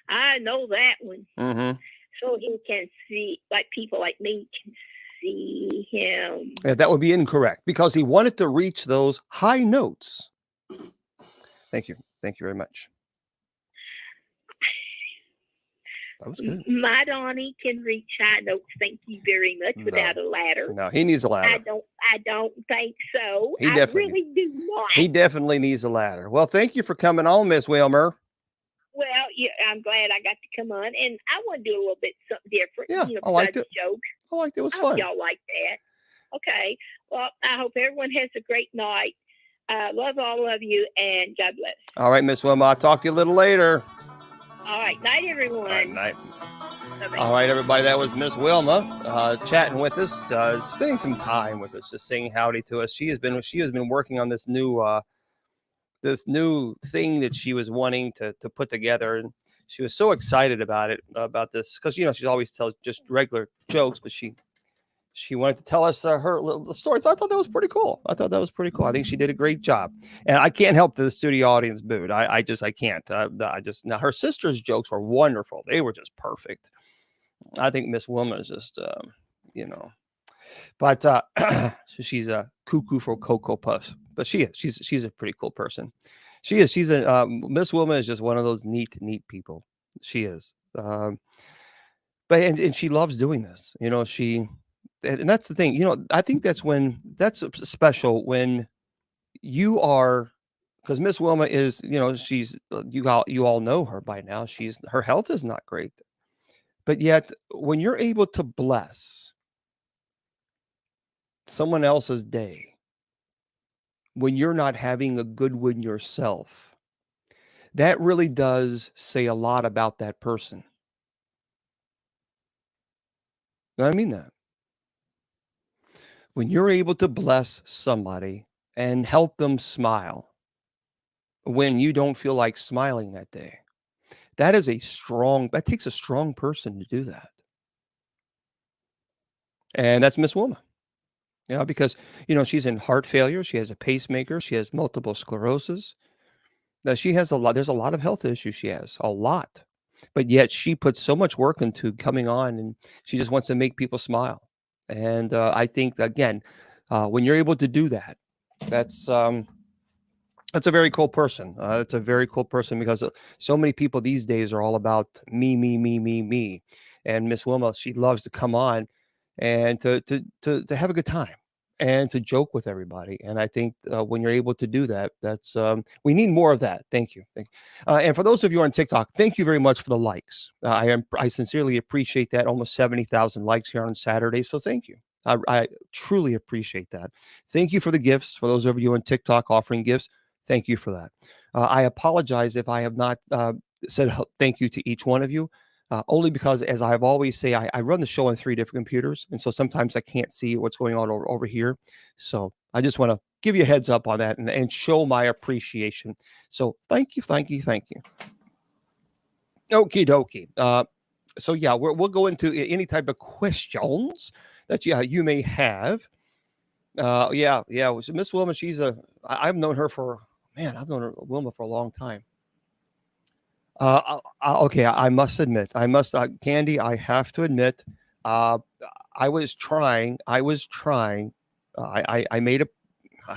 Speaker 2: I know that one.
Speaker 1: Mm-hmm.
Speaker 2: So he can see, like people like me can see him.
Speaker 1: Yeah, that would be incorrect, because he wanted to reach those high notes. Thank you. Thank you very much. That was good.
Speaker 2: My Donnie can reach high notes. Thank you very much. Without a ladder.
Speaker 1: No, he needs a ladder.
Speaker 2: I don't think so.
Speaker 1: I
Speaker 2: really do not.
Speaker 1: He definitely needs a ladder. Well, thank you for coming on, Miss Wilmer.
Speaker 2: Well, yeah, I'm glad I got to come on, and I want to do a little bit something different.
Speaker 1: Yeah,
Speaker 2: you know,
Speaker 1: I liked
Speaker 2: besides
Speaker 1: it.
Speaker 2: jokes.
Speaker 1: I liked it. It was
Speaker 2: I hope
Speaker 1: fun.
Speaker 2: y'all like that. Okay. Well, I hope everyone has a great night. Love all of you, and God bless.
Speaker 1: All right, Miss Wilma, I'll talk to you a little later.
Speaker 2: All right. Night, everyone.
Speaker 1: All right, night.
Speaker 2: Bye-bye.
Speaker 1: All right, everybody, that was Miss Wilma chatting with us, spending some time with us, just saying howdy to us. She has been working on this new thing that she was wanting to put together, and she was so excited about it, about this, because she always tells just regular jokes, but she wanted to tell us her little story. So I thought that was pretty cool. I think she did a great job, and I can't help the studio audience booed. I can't. Now her sister's jokes were wonderful. They were just perfect. I think Miss Wilma is just but she's a cuckoo for Cocoa Puffs. But she's a pretty cool person. She's a Miss Wilma is just one of those neat people. She is. But she loves doing this. And that's the thing. I think that's special when you are, because Miss Wilma is, she's you all know her by now. Her health is not great. But yet when you're able to bless someone else's day, when you're not having a good one yourself, that really does say a lot about that person. I mean that. When you're able to bless somebody and help them smile when you don't feel like smiling that day, that takes a strong person to do that. And that's Miss Wilma. Because, she's in heart failure. She has a pacemaker. She has multiple sclerosis. Now there's a lot of health issues she has, a lot. But yet she puts so much work into coming on, and she just wants to make people smile. And I think, again, when you're able to do that, that's a very cool person. It's a very cool person, because so many people these days are all about me, me, me, me, me. And Miss Wilma, she loves to come on and to have a good time and to joke with everybody. And I think when you're able to do that, we need more of that. Thank you. And for those of you on TikTok, thank you very much for the likes. I sincerely appreciate that. Almost 70,000 likes here on Saturday. So thank you. I truly appreciate that. Thank you for the gifts. For those of you on TikTok offering gifts, thank you for that. I apologize if I have not said thank you to each one of you. Only because, as I've always say, I run the show on 3 different computers, and so sometimes I can't see what's going on over here. So I just want to give you a heads up on that and show my appreciation. So thank you. Okie dokie. So yeah, we'll go into any type of questions that you may have. Yeah. So Miss Wilma, I've known Wilma for a long time. Okay, I must admit, Candy, I have to admit, I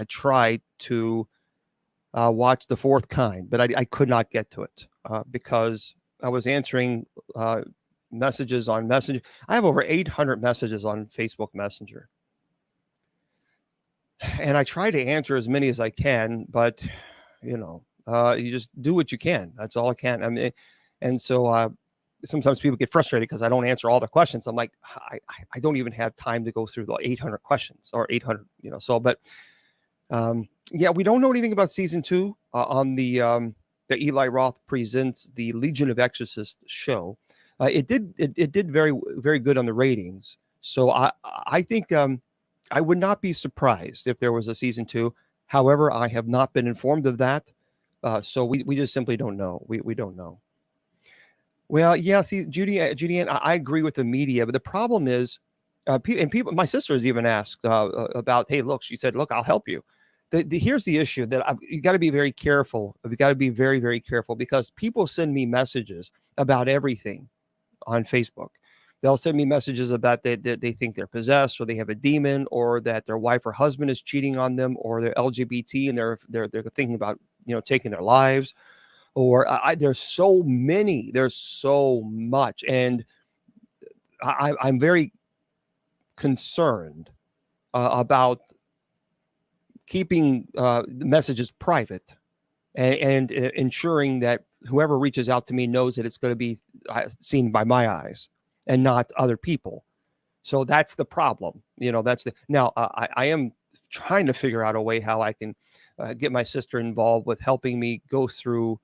Speaker 1: tried to watch The Fourth Kind, but I could not get to it because I was answering messages on Messenger. I have over 800 messages on Facebook Messenger. And I try to answer as many as I can, but you just do what you can. That's all I can. I mean, and so sometimes people get frustrated because I don't answer all the questions. I'm like, I don't even have time to go through the 800 questions or 800, but yeah, we don't know anything about season 2 on the Eli Roth Presents the Legion of Exorcists show. It did very, very good on the ratings. So I think I would not be surprised if there was a season 2. However, I have not been informed of that. So we just simply don't know. We don't know. Well, yeah, see, Judy Ann, I agree with the media, but the problem is, people, my sister has even asked about, hey, look, she said, look, I'll help you. Here's the issue that you got to be very careful. You got to be very, very careful, because people send me messages about everything on Facebook. They'll send me messages about that they think they're possessed, or they have a demon, or that their wife or husband is cheating on them, or they're LGBT and they're thinking about taking their lives, or there's so much, and I'm very concerned about keeping the messages private and ensuring that whoever reaches out to me knows that it's going to be seen by my eyes and not other people. So that's the problem. Now I am trying to figure out a way how I can get my sister involved with helping me go through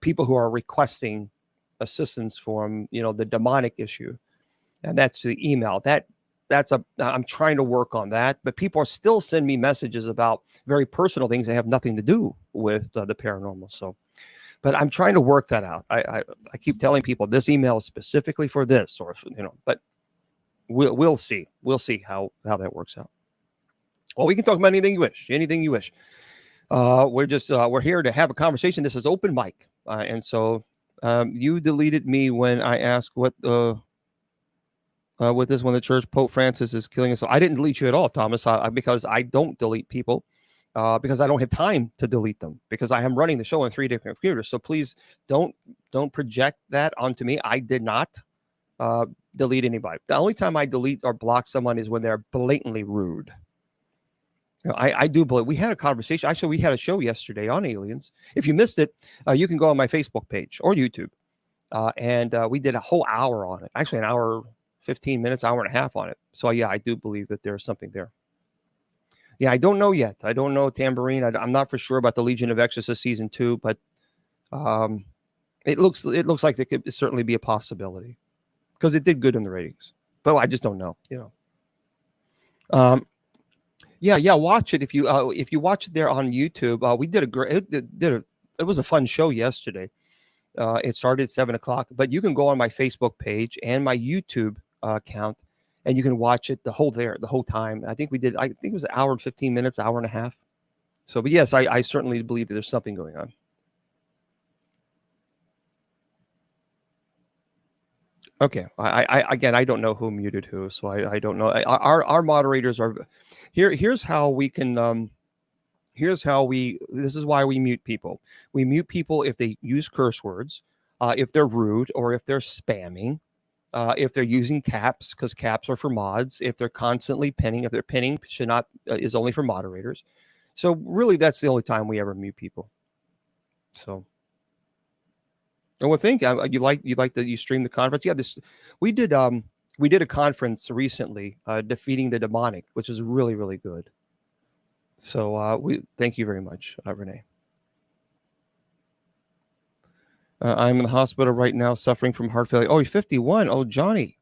Speaker 1: people who are requesting assistance from, the demonic issue. And that's the email I'm trying to work on that, but people are still sending me messages about very personal things that have nothing to do with the paranormal. So, but I'm trying to work that out. I keep telling people this email is specifically for this, or, but we'll see. We'll see how that works out. Well, we can talk about anything you wish. We're here to have a conversation. This is open mic. And so you deleted me when I asked what with this, when the church, Pope Francis is killing us. So I didn't delete you at all, Thomas, because I don't delete people because I don't have time to delete them because I am running the show on 3 different computers. So please don't project that onto me. I did not delete anybody. The only time I delete or block someone is when they're blatantly rude. I do believe we had a conversation. Actually, we had a show yesterday on aliens. If you missed it, you can go on my Facebook page or YouTube. And we did a whole hour on it. Actually, an hour, 15 minutes, hour and a half on it. So, yeah, I do believe that there's something there. Yeah, I don't know yet. I don't know, Tambourine. I'm not for sure about the Legion of Exorcists season 2, but it looks like there could certainly be a possibility because it did good in the ratings. But I just don't know, Yeah, watch it if you watch it there on YouTube. We did it was a fun show yesterday. It started at 7:00, but you can go on my Facebook page and my YouTube account, and you can watch it the whole time. I think it was an hour and 15 minutes, hour and a half. So, but yes, I certainly believe that there's something going on. Okay. I don't know who muted who, so I don't know. Our moderators are here. Here's how we can. This is why we mute people. We mute people if they use curse words, if they're rude, or if they're spamming, if they're using caps, because caps are for mods. If they're constantly pinning, if they're pinning, should not is only for moderators. So really, that's the only time we ever mute people. So. And well, think you like that you stream the conference. Yeah, we did a conference recently, defeating the demonic, which is really, really good. So we thank you very much, Renee. I'm in the hospital right now, suffering from heart failure. Oh, you're 51. Oh, Johnny.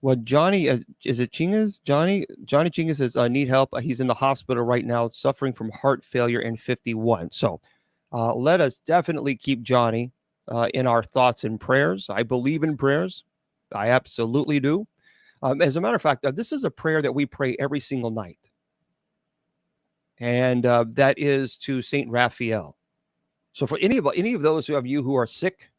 Speaker 1: Well, Johnny, is it Chingas? Johnny Chingas says, I need help. He's in the hospital right now, suffering from heart failure and 51. So let us definitely keep Johnny in our thoughts and prayers. I believe in prayers. I absolutely do. As a matter of fact, this is a prayer that we pray every single night. And that is to Saint Raphael. So for any of those of you who are sick,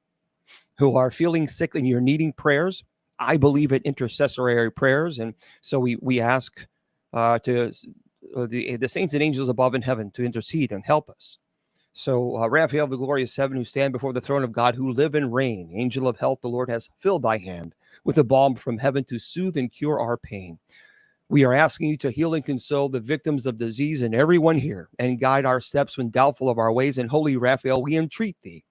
Speaker 1: who are feeling sick and you're needing prayers, I believe in intercessory prayers. And so we ask to the saints and angels above in heaven to intercede and help us. So Raphael, the glorious seven who stand before the throne of God, who live and reign, angel of health, the Lord has filled thy hand with a balm from heaven to soothe and cure our pain. We are asking you to heal and console the victims of disease and everyone here, and guide our steps when doubtful of our ways. And holy Raphael, we entreat thee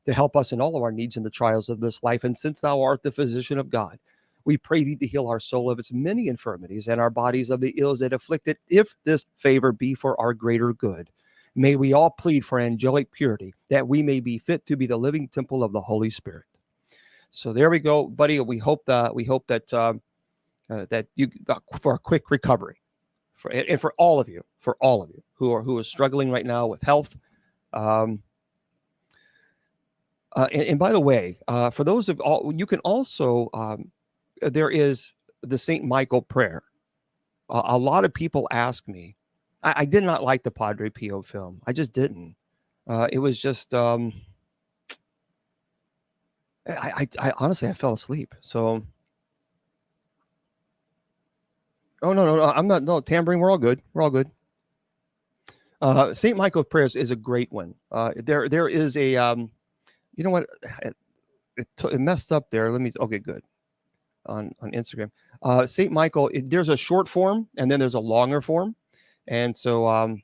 Speaker 1: to help us in all of our needs in the trials of this life. And since thou art the physician of God, we pray thee to heal our soul of its many infirmities and our bodies of the ills that afflict it, if this favor be for our greater good. May we all plead for angelic purity, that we may be fit to be the living temple of the Holy Spirit. So there we go, buddy. We hope that that you for a quick recovery, for all of you who are struggling right now with health. And by the way, for those of all, you can also there is the Saint Michael prayer. A lot of people ask me. I did not like the Padre Pio film. I just didn't. It was just. I honestly I fell asleep. So. Oh no! I'm not. No, Tambourine. We're all good. Saint Michael's prayers is a great one. There is a. You know what? It messed up there. Okay, good. On Instagram, Saint Michael. There's a short form and then there's a longer form. And so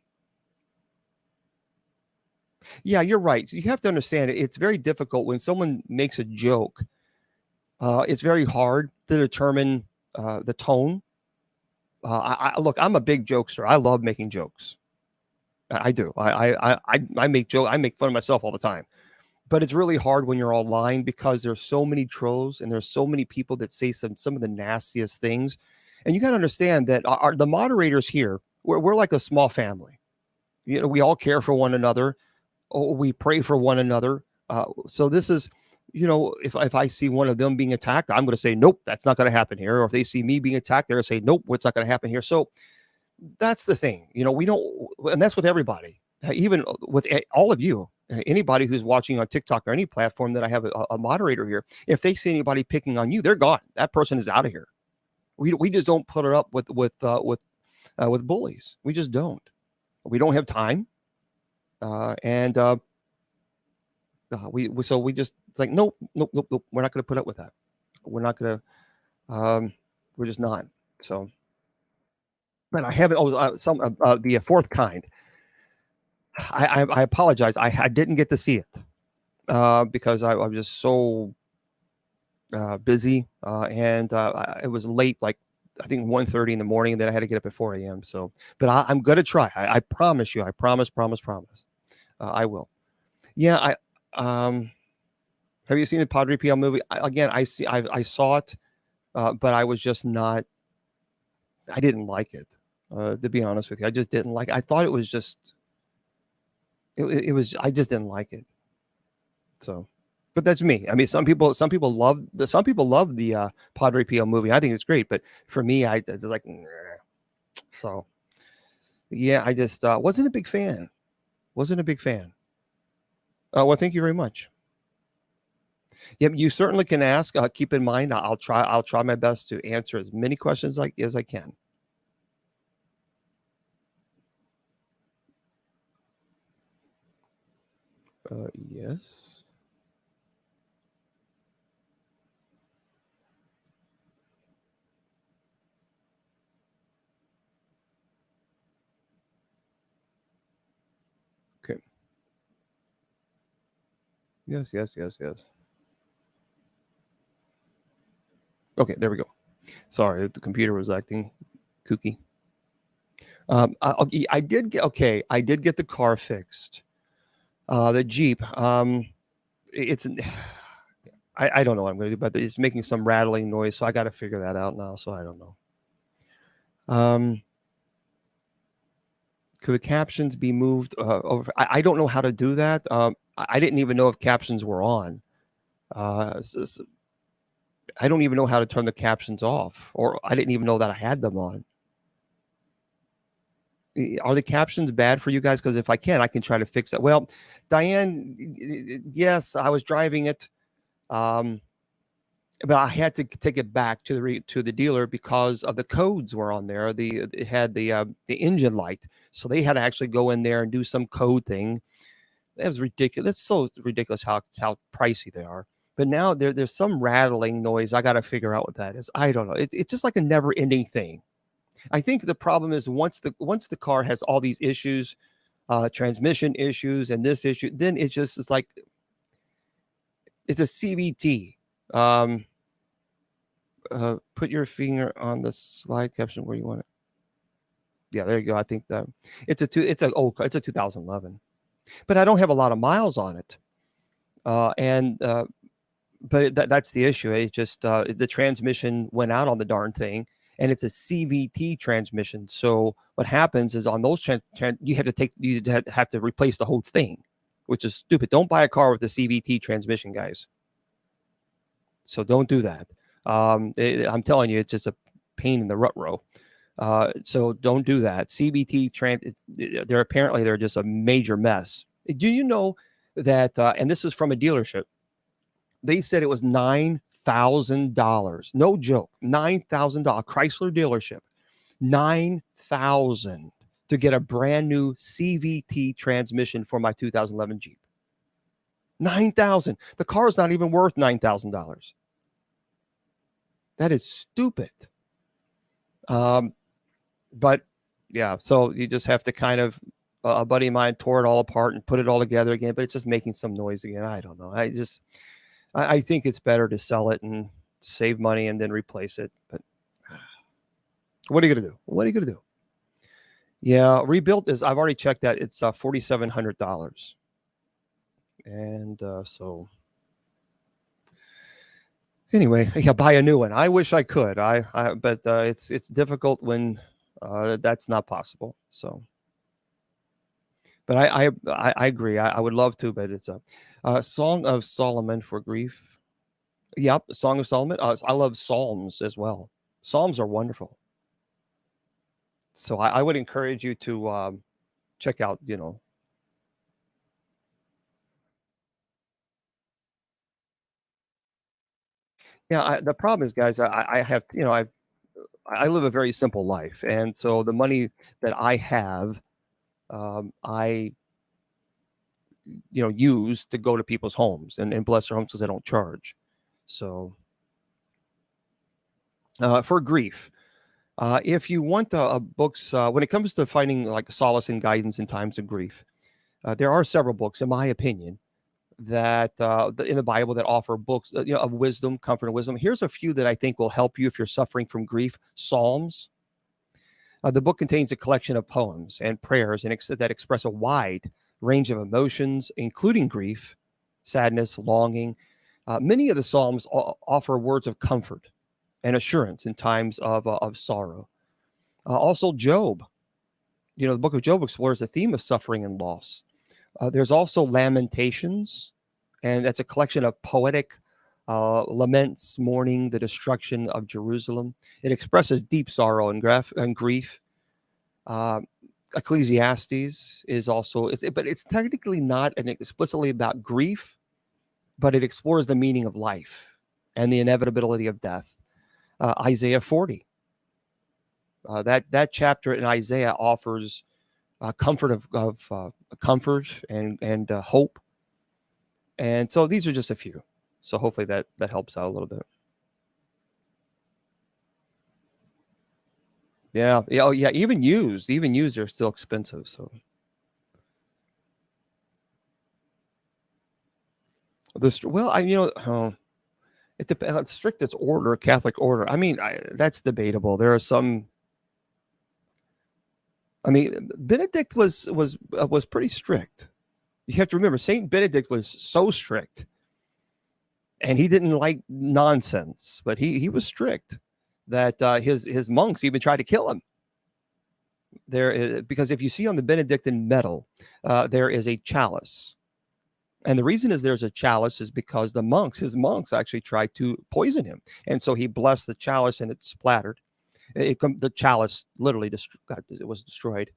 Speaker 1: Yeah, you're right. You have to understand it's very difficult when someone makes a joke. It's very hard to determine the tone. Look, I'm a big jokester. I love making jokes. I do. I make joke. I make fun of myself all the time. But it's really hard when you're online because there's so many trolls and there's so many people that say some of the nastiest things. And you got to understand that the moderators here, we're like a small family. You know, we all care for one another. We pray for one another. So this is, you know, if I see one of them being attacked, I'm going to say, nope, that's not going to happen here. Or if they see me being attacked, they're going to say, nope, what's not going to happen here. So that's the thing, you know, we don't, and that's with everybody, even with all of you, anybody who's watching on TikTok or any platform that I have a moderator here. If they see anybody picking on you, they're gone. That person is out of here. We just don't put it up with bullies. We just don't. We don't have time. We just, it's like, nope. We're not going to put up with that. We're not going to, we're just not. So, but I haven't, the fourth kind. I apologize. I didn't get to see it because I was just so busy and it was late, like I think 1:30 in the morning, and then I had to get up at 4 a.m. So, but I'm going to try. I promise you. I promise. I will. Yeah. Have you seen the Padre Pio movie? I saw it, but I was just not. I didn't like it. To be honest with you, I just didn't like it. I thought it was just. It was. I just didn't like it. So, but that's me. I mean, some people love the Padre Pio movie. I think it's great, but for me, it's like. Nah. So, yeah, I just wasn't a big fan. Well, thank you very much. Yep, you certainly can ask. Keep in mind, I'll try my best to answer as many questions as I can. Yes. Okay. Yes. Okay, there we go. Sorry, the computer was acting kooky. I did get the car fixed. The Jeep. It's I don't know what I'm going to do, but it's making some rattling noise, so I got to figure that out now. So I don't know. Could the captions be moved over? I don't know how to do that. I didn't even know if captions were on. I don't even know how to turn the captions off, or I didn't even know that I had them on. Are the captions bad for you guys? Because if I can try to fix it. Well, Diane, yes, I was driving it, but I had to take it back to the dealer because of the codes were on there. It had the engine light, so they had to actually go in there and do some code thing. That was ridiculous. It's so ridiculous how pricey they are. But now there's some rattling noise. I got to figure out what that is. I don't know. It's just like a never-ending thing. I think the problem is once the car has all these issues, transmission issues and this issue, then it's like it's a CVT. Put your finger on the slide caption where you want it. Yeah, there you go. I think that it's a 2011, but I don't have a lot of miles on it, but that's the issue. It just the transmission went out on the darn thing. And it's a CVT transmission. So what happens is on those you have to replace the whole thing, which is stupid. Don't buy a car with a CVT transmission, guys. So don't do that. I'm telling you, it's just a pain in the rut row. So don't do that. CVT they're just a major mess. Do you know that? And this is from a dealership. They said it was $9,000. No joke. $9,000. Chrysler dealership. $9,000 to get a brand new CVT transmission for my 2011 Jeep. $9,000. The car is not even worth $9,000. That is stupid. But yeah, so you just have to kind of A buddy of mine tore it all apart and put it all together again, but it's just making some noise again. I don't know. I think it's better to sell it and save money and then replace it. But what are you going to do? What are you going to do? Yeah, rebuilt is, I've already checked that. It's $4,700. And so anyway, yeah, buy a new one. I wish I could. But it's difficult when that's not possible. So, but I agree. I would love to, but it's a Song of Solomon for grief. Yep, Song of Solomon. I love Psalms as well. Psalms are wonderful. So I would encourage you to check out, Yeah, the problem is, guys, I have, I live a very simple life, and so the money that I have, I use to go to people's homes and bless their homes because I don't charge. So for grief, if you want books, when it comes to finding like solace and guidance in times of grief, there are several books, in my opinion, that in the Bible that offer books of wisdom, comfort, and wisdom. Here's a few that I think will help you if you're suffering from grief. Psalms. The book contains a collection of poems and prayers that express a wide range of emotions, including grief, sadness, longing. Many of the Psalms offer words of comfort and assurance in times of sorrow. Also, Job. The book of Job explores the theme of suffering and loss. There's also Lamentations, and that's a collection of poetic laments mourning the destruction of Jerusalem. It expresses deep sorrow and grief. Ecclesiastes is also, but it's technically not explicitly about grief, but it explores the meaning of life and the inevitability of death. Isaiah 40. That chapter in Isaiah offers comfort of comfort and hope. And so these are just a few. So hopefully that helps out a little bit. Yeah. Oh yeah. Even used are still expensive. So it depends. Strictest order, Catholic order. I mean, that's debatable. There are some. I mean, Benedict was pretty strict. You have to remember, Saint Benedict was so strict, and he didn't like nonsense. But he was strict that his monks even tried to kill him. Because if you see on the Benedictine medal, there is a chalice, and the reason is there's a chalice is because his monks actually tried to poison him, and so he blessed the chalice and it splattered. The chalice literally was destroyed.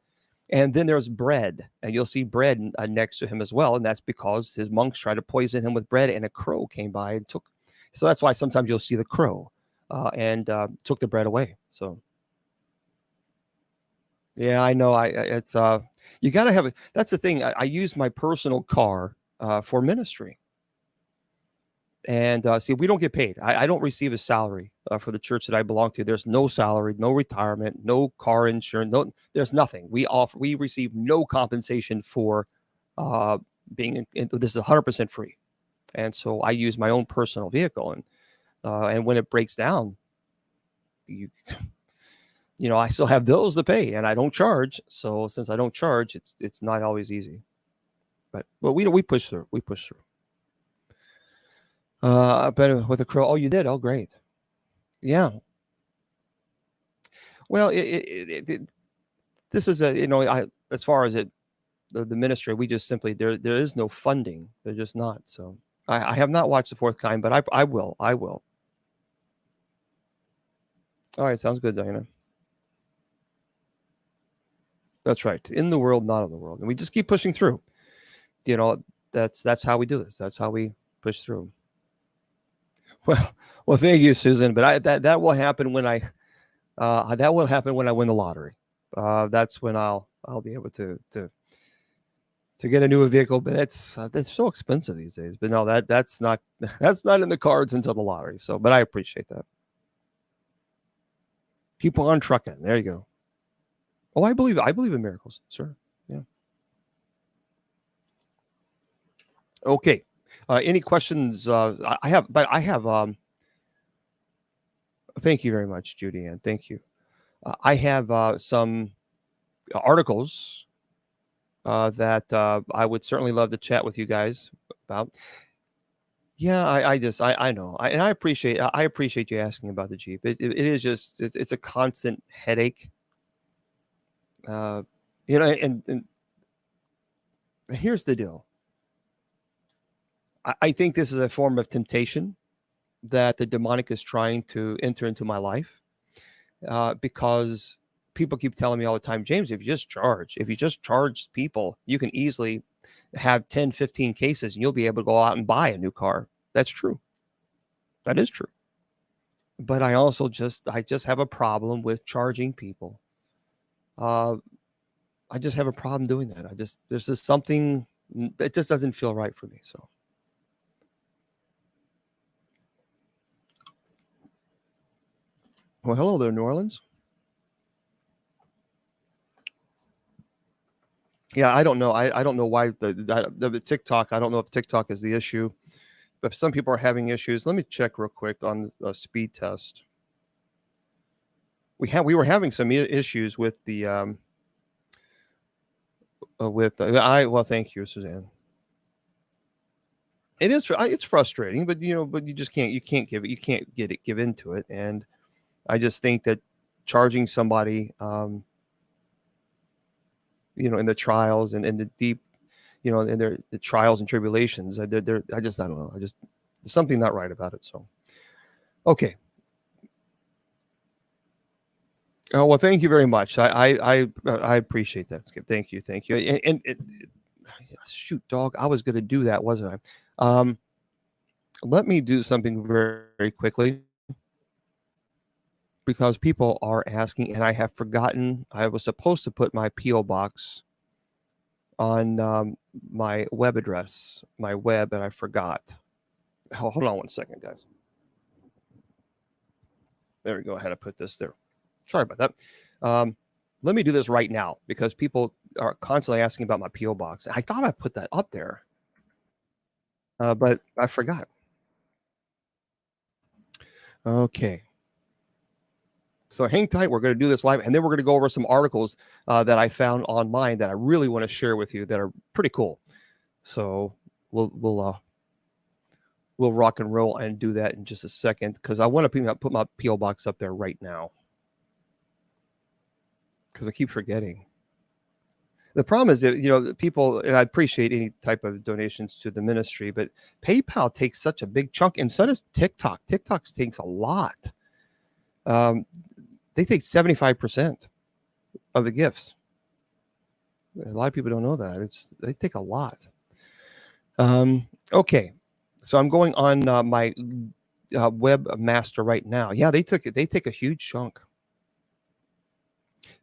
Speaker 1: And then there's bread, and you'll see bread next to him as well. And that's because his monks tried to poison him with bread, and a crow came by and took. So that's why sometimes you'll see the crow and took the bread away. So, yeah, I know. It's you got to have it. That's the thing. I use my personal car for ministry. And see, we don't get paid. I don't receive a salary for the church that I belong to. There's no salary, no retirement, no car insurance. There's nothing. We receive no compensation for being in. This is 100% free, and so I use my own personal vehicle. And when it breaks down, I still have bills to pay, and I don't charge. So since I don't charge, it's not always easy. But we push through. We push through. But with a crow. Oh, you did. Oh, great. Yeah. Well, this is as far as the ministry, we just simply there is no funding. They're just not. So I have not watched The Fourth Kind, but I will. I will. All right, sounds good, Diana. That's right. In the world, not of the world, and we just keep pushing through. That's how we do this. That's how we push through. Well, thank you, Susan. But that will happen when I win the lottery. That's when I'll be able to get a newer vehicle. But it's so expensive these days. But no, that's not in the cards until the lottery. So, but I appreciate that. Keep on trucking. There you go. Oh, I believe in miracles, sir. Yeah. Okay. Any questions? I have. Thank you very much, Judy Ann. Thank you. I have some articles that I would certainly love to chat with you guys about. Yeah, I know, and I appreciate you asking about the Jeep. It is just it's a constant headache. Uh, and here's the deal. I think this is a form of temptation that the demonic is trying to enter into my life, because people keep telling me all the time, James, if you just charge people, you can easily have 10, 15 cases and you'll be able to go out and buy a new car. That's true. That is true. But I just have a problem with charging people. I just have a problem doing that. There's just something that just doesn't feel right for me. So. Well, hello there, New Orleans. Yeah, I don't know. I don't know why the TikTok. I don't know if TikTok is the issue, but some people are having issues. Let me check real quick on the speed test. We were having some issues with the well, thank you, Suzanne. It's frustrating, but you just can't give into it, and I just think that charging somebody, in the trials and in the deep, in the trials and tribulations, I don't know. There's something not right about it. So, okay. Oh, well, thank you very much. I appreciate that, Skip. Thank you. And shoot, dog, I was going to do that, wasn't I? Let me do something very, very quickly, because people are asking, and I have forgotten. I was supposed to put my PO box on my web address, and I forgot. Hold on one second, guys. There we go. I had to put this there. Sorry about that. Let me do this right now, because people are constantly asking about my PO box. I thought I put that up there, but I forgot. Okay. So hang tight. We're going to do this live, and then we're going to go over some articles that I found online that I really want to share with you that are pretty cool. So we'll rock and roll and do that in just a second, because I want to put my PO box up there right now, because I keep forgetting. The problem is that people, and I appreciate any type of donations to the ministry, but PayPal takes such a big chunk, and so does TikTok. TikTok takes a lot. They take 75% of the gifts. A lot of people don't know that. They take a lot. Okay, so I'm going on my webmaster right now. Yeah, they take a huge chunk.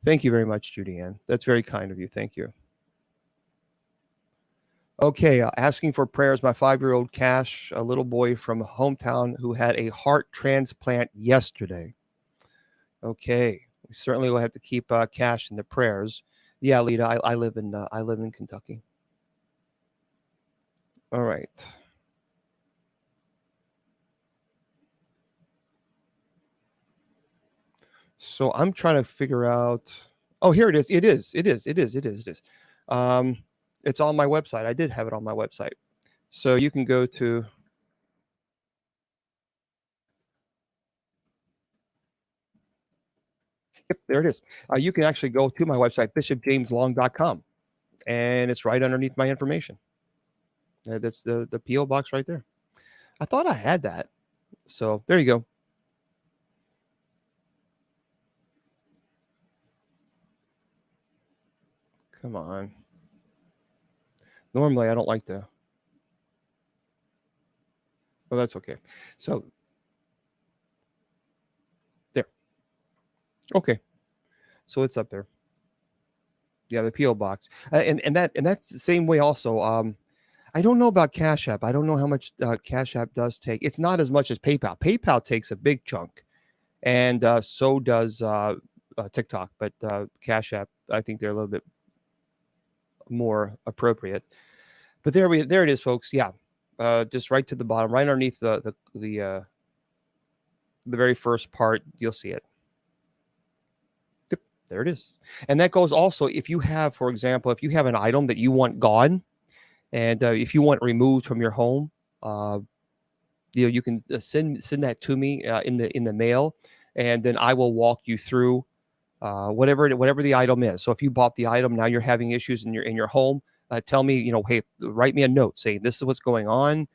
Speaker 1: Thank you very much, Judy Ann. That's very kind of you. Thank you. Okay, asking for prayers. My 5-year-old Cash, a little boy from hometown who had a heart transplant yesterday. Okay, we certainly will have to keep Cash in the prayers. Yeah, Lita, I live in Kentucky. All right. So I'm trying to figure out. Oh, here it is. It is. It's on my website. I did have it on my website. So you can go to. Yep, there it is. You can actually go to my website, bishopjameslong.com, and it's right underneath my information. That's the PO box right there. I thought I had that. So there you go. Come on. Normally, I don't like to. Oh, that's okay. So there. Okay. So it's up there. Yeah, the PO box, and that's the same way. Also, I don't know about Cash App. I don't know how much Cash App does take. It's not as much as PayPal. PayPal takes a big chunk, and so does TikTok. But Cash App, I think they're a little bit more appropriate. But there it is, folks. Yeah, just right to the bottom, right underneath the very first part, you'll see it. Yep, there it is. And that goes also if you have, for example, if you have an item that you want gone, and if you want removed from your home, you can send that to me in the mail, and then I will walk you through whatever the item is. So if you bought the item, now you're having issues in your home, tell me, hey, write me a note saying this is what's going on,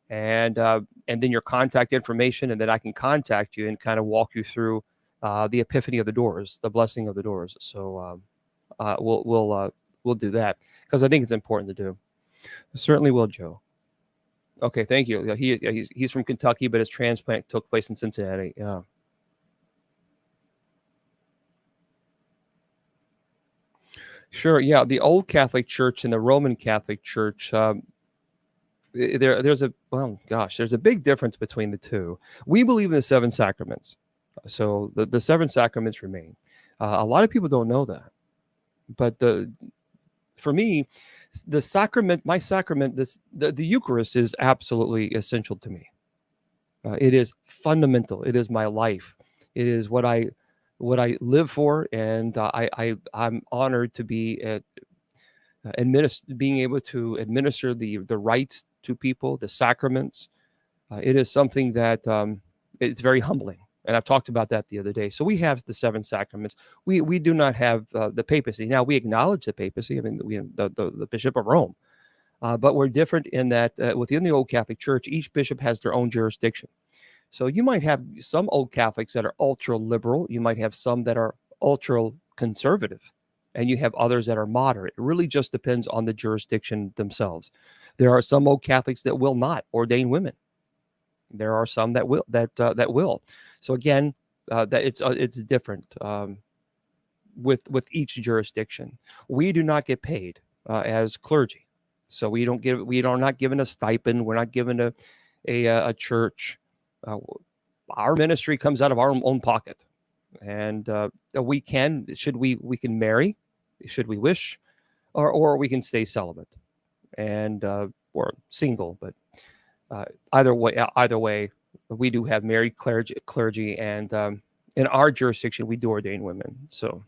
Speaker 1: and then your contact information, and then I can contact you and kind of walk you through the epiphany of the doors, the blessing of the doors. So we'll do that because I think it's important to do. Certainly will, Joe. Okay, thank you. He's from Kentucky, but his transplant took place in Cincinnati. Yeah. Sure. Yeah, the old Catholic Church and the Roman Catholic Church. There's a big difference between the two. We believe in the 7 sacraments, so the 7 sacraments remain. A lot of people don't know that, but for me, the sacrament, my sacrament, the Eucharist is absolutely essential to me. It is fundamental. It is my life. It is what I live for, and I'm honored to be being able to administer the rites to people, the sacraments. It is something that it's very humbling, and I've talked about that the other day. So we have the 7 sacraments. We do not have the papacy. Now we acknowledge the papacy. I mean, we have the Bishop of Rome, but we're different in that within the old Catholic Church, each bishop has their own jurisdiction. So you might have some old Catholics that are ultra liberal. You might have some that are ultra conservative, and you have others that are moderate. It really just depends on the jurisdiction themselves. There are some old Catholics that will not ordain women. There are some that will. That will. So again, that it's different with each jurisdiction. We do not get paid as clergy, so we are not given a stipend. We're not given a church. Our ministry comes out of our own pocket, and we can marry, should we wish, or we can stay celibate and or single. But either way, we do have married clergy, and in our jurisdiction, we do ordain women. So.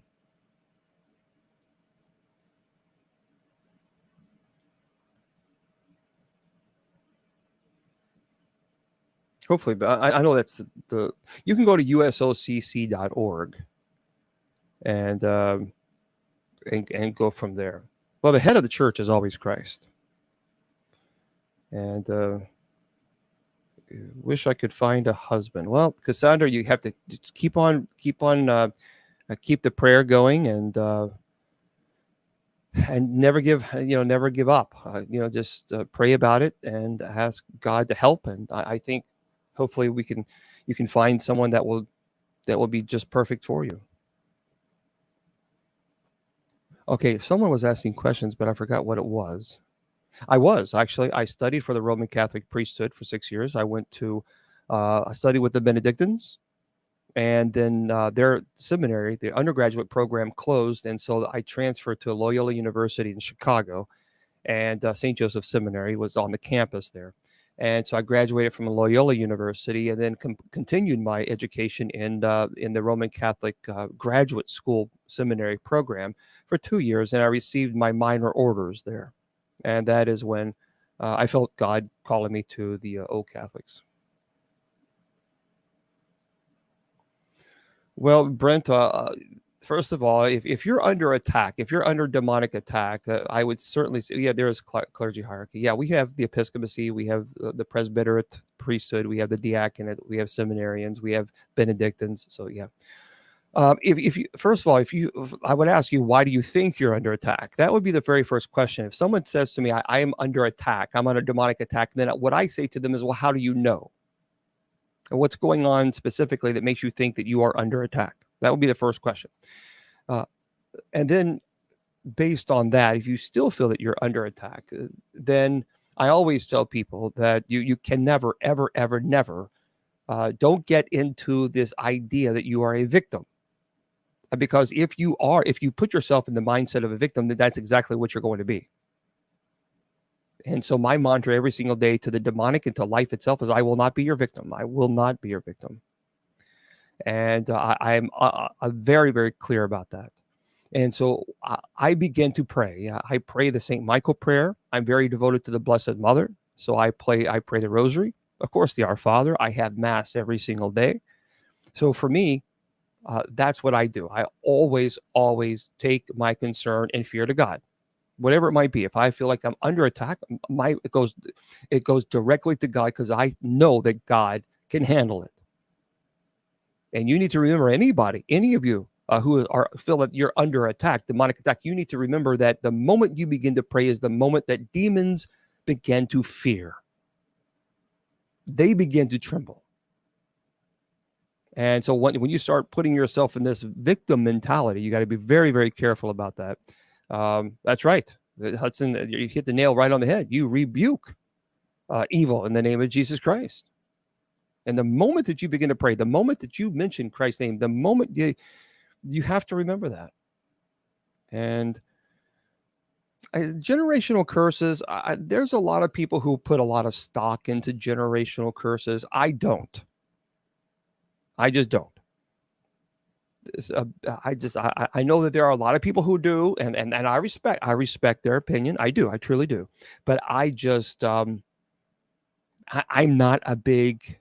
Speaker 1: Hopefully, but I know that's you can go to usocc.org and go from there. Well, the head of the church is always Christ. And wish I could find a husband. Well, Cassandra, you have to keep the prayer going and never give up. Just pray about it and ask God to help. And I think hopefully you can find someone that will be just perfect for you. Okay, someone was asking questions, but I forgot what it was. I studied for the Roman Catholic priesthood for 6 years. I went to I studied with the Benedictines, and then their seminary, the undergraduate program, closed, and so I transferred to Loyola University in Chicago, and St. Joseph Seminary was on the campus there. And so I graduated from Loyola University, and then continued my education in the Roman Catholic graduate school seminary program for 2 years, and I received my minor orders there. And that is when I felt God calling me to the old Catholics. Well, Brent, first of all, if you're under attack, if you're under demonic attack, I would certainly say, there is clergy hierarchy. Yeah, we have the episcopacy, we have the presbyterate priesthood, we have the diaconate, we have seminarians, we have Benedictines. So yeah. If you, first of all, I would ask you, why do you think you're under attack? That would be the very first question. If someone says to me, I am under attack, I'm under demonic attack, then what I say to them is, well, how do you know? And what's going on specifically that makes you think that you are under attack? That would be the first question. And then based on that, if you still feel that you're under attack, then I always tell people that you can never, ever, ever, never don't get into this idea that you are a victim. Because if you put yourself in the mindset of a victim, then that's exactly what you're going to be. And so my mantra every single day to the demonic and to life itself is, I will not be your victim. I will not be your victim. And I'm very, very clear about that. And so I begin to pray. I pray the St. Michael prayer. I'm very devoted to the Blessed Mother. So I pray the Rosary. Of course, the Our Father. I have Mass every single day. So for me, that's what I do. I always take my concern and fear to God, whatever it might be. If I feel like I'm under attack, it goes directly to God, because I know that God can handle it. And you need to remember, any of you who feel that you're under attack, demonic attack, you need to remember that the moment you begin to pray is the moment that demons begin to fear. They begin to tremble. And so when you start putting yourself in this victim mentality, you got to be very, very careful about that. That's right. Hudson, you hit the nail right on the head. You rebuke evil in the name of Jesus Christ. And the moment that you begin to pray, the moment that you mention Christ's name, the moment you have to remember that. And generational curses, there's a lot of people who put a lot of stock into generational curses. I don't. I just don't. I know that there are a lot of people who do, and I respect their opinion. I do. I truly do. But I just, I'm not a big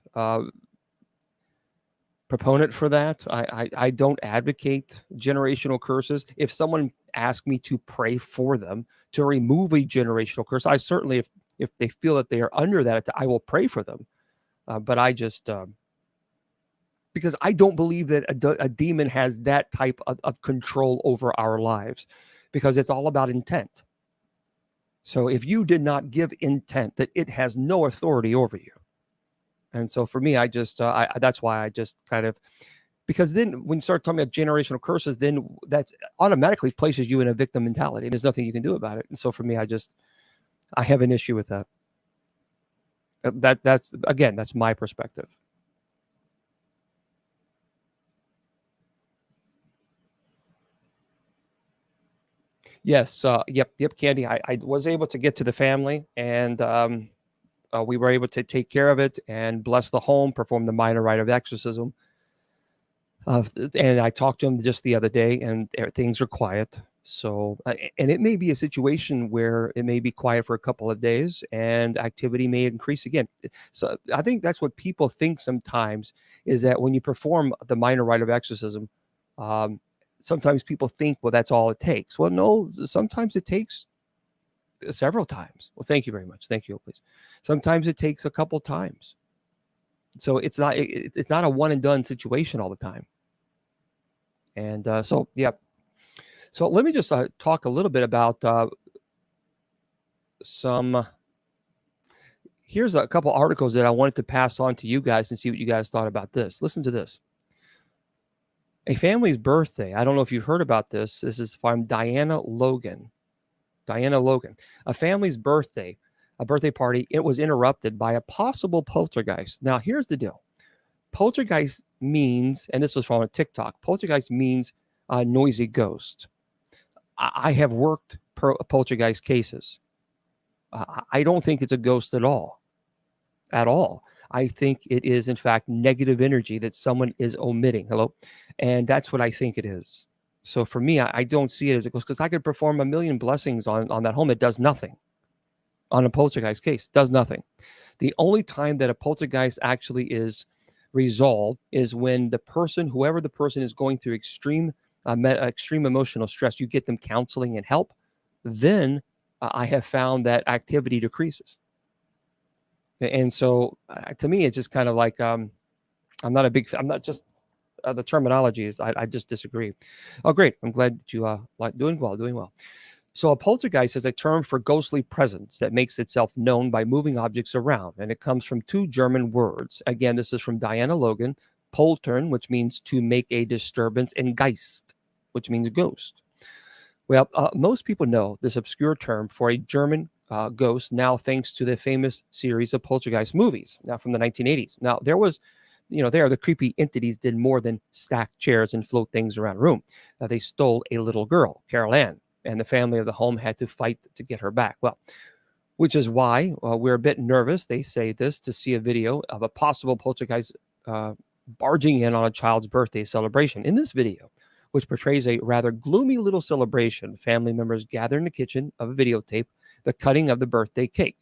Speaker 1: proponent for that. I don't advocate generational curses. If someone asks me to pray for them to remove a generational curse, I certainly, if they feel that they are under that, I will pray for them. But I just, because I don't believe that a demon has that type of control over our lives, because it's all about intent. So if you did not give intent, that it has no authority over you. And so for me, I just, that's why I just kind of, because then when you start talking about generational curses, then that's automatically places you in a victim mentality, and there's nothing you can do about it. And so for me, I have an issue with that. That's my perspective. Yes. Yep. Candy. I was able to get to the family, and we were able to take care of it and bless the home, perform the minor rite of exorcism. And I talked to him just the other day, and things are quiet. So, and it may be a situation where it may be quiet for a couple of days and activity may increase again. So I think that's what people think sometimes, is that when you perform the minor rite of exorcism, sometimes people think, well, that's all it takes. Well, no, sometimes it takes several times. Well, thank you very much. Thank you, please. Sometimes it takes a couple times. So it's not a one and done situation all the time. And so, yeah. So let me just talk a little bit about here's a couple articles that I wanted to pass on to you guys and see what you guys thought about this. Listen to this. A family's birthday. I don't know if you've heard about this. This is from Diana Logan. Diana Logan. A family's birthday, a birthday party, it was interrupted by a possible poltergeist. Now, here's the deal. Poltergeist means, and this was from a TikTok, poltergeist means a noisy ghost. I have worked poltergeist cases. I don't think it's a ghost at all. At all. I think it is, in fact, negative energy that someone is omitting. Hello? And that's what I think it is. So for me, I don't see it as a ghost, because I could perform a million blessings on that home. It does nothing. On a poltergeist case, does nothing. The only time that a poltergeist actually is resolved is when the person, whoever the person is, going through extreme emotional stress, you get them counseling and help. Then I have found that activity decreases. And so to me, it's just kind of like, I'm not just, the terminology is, I just disagree. Oh, great. I'm glad that you doing well. So a poltergeist is a term for ghostly presence that makes itself known by moving objects around. And it comes from two German words. Again, this is from Diana Logan. Poltern, which means to make a disturbance, and Geist, which means ghost. Well, most people know this obscure term for a German ghost now, thanks to the famous series of poltergeist movies now from the 1980s. Now, there was, the creepy entities did more than stack chairs and float things around a room. They stole a little girl, Carol Ann, and the family of the home had to fight to get her back. Well, which is why we're a bit nervous. They say this to see a video of a possible poltergeist barging in on a child's birthday celebration. In this video, which portrays a rather gloomy little celebration, family members gather in the kitchen of a videotape the cutting of the birthday cake.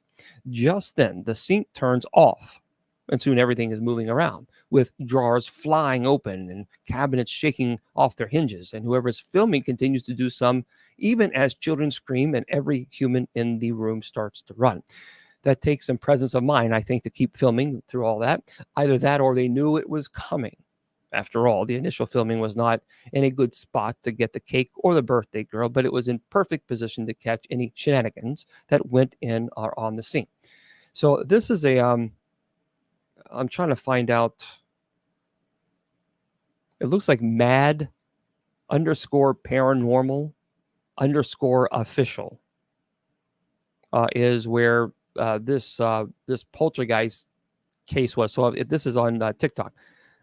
Speaker 1: Just then, the sink turns off, and soon everything is moving around, with drawers flying open and cabinets shaking off their hinges. And whoever's filming continues to do some, even as children scream and every human in the room starts to run. That takes some presence of mind, I think, to keep filming through all that. Either that or they knew it was coming. After all, the initial filming was not in a good spot to get the cake or the birthday girl, but it was in perfect position to catch any shenanigans that went in or on the scene. So this is a, I'm trying to find out. It looks like mad_paranormal_official is where this poltergeist case was. So this is on TikTok.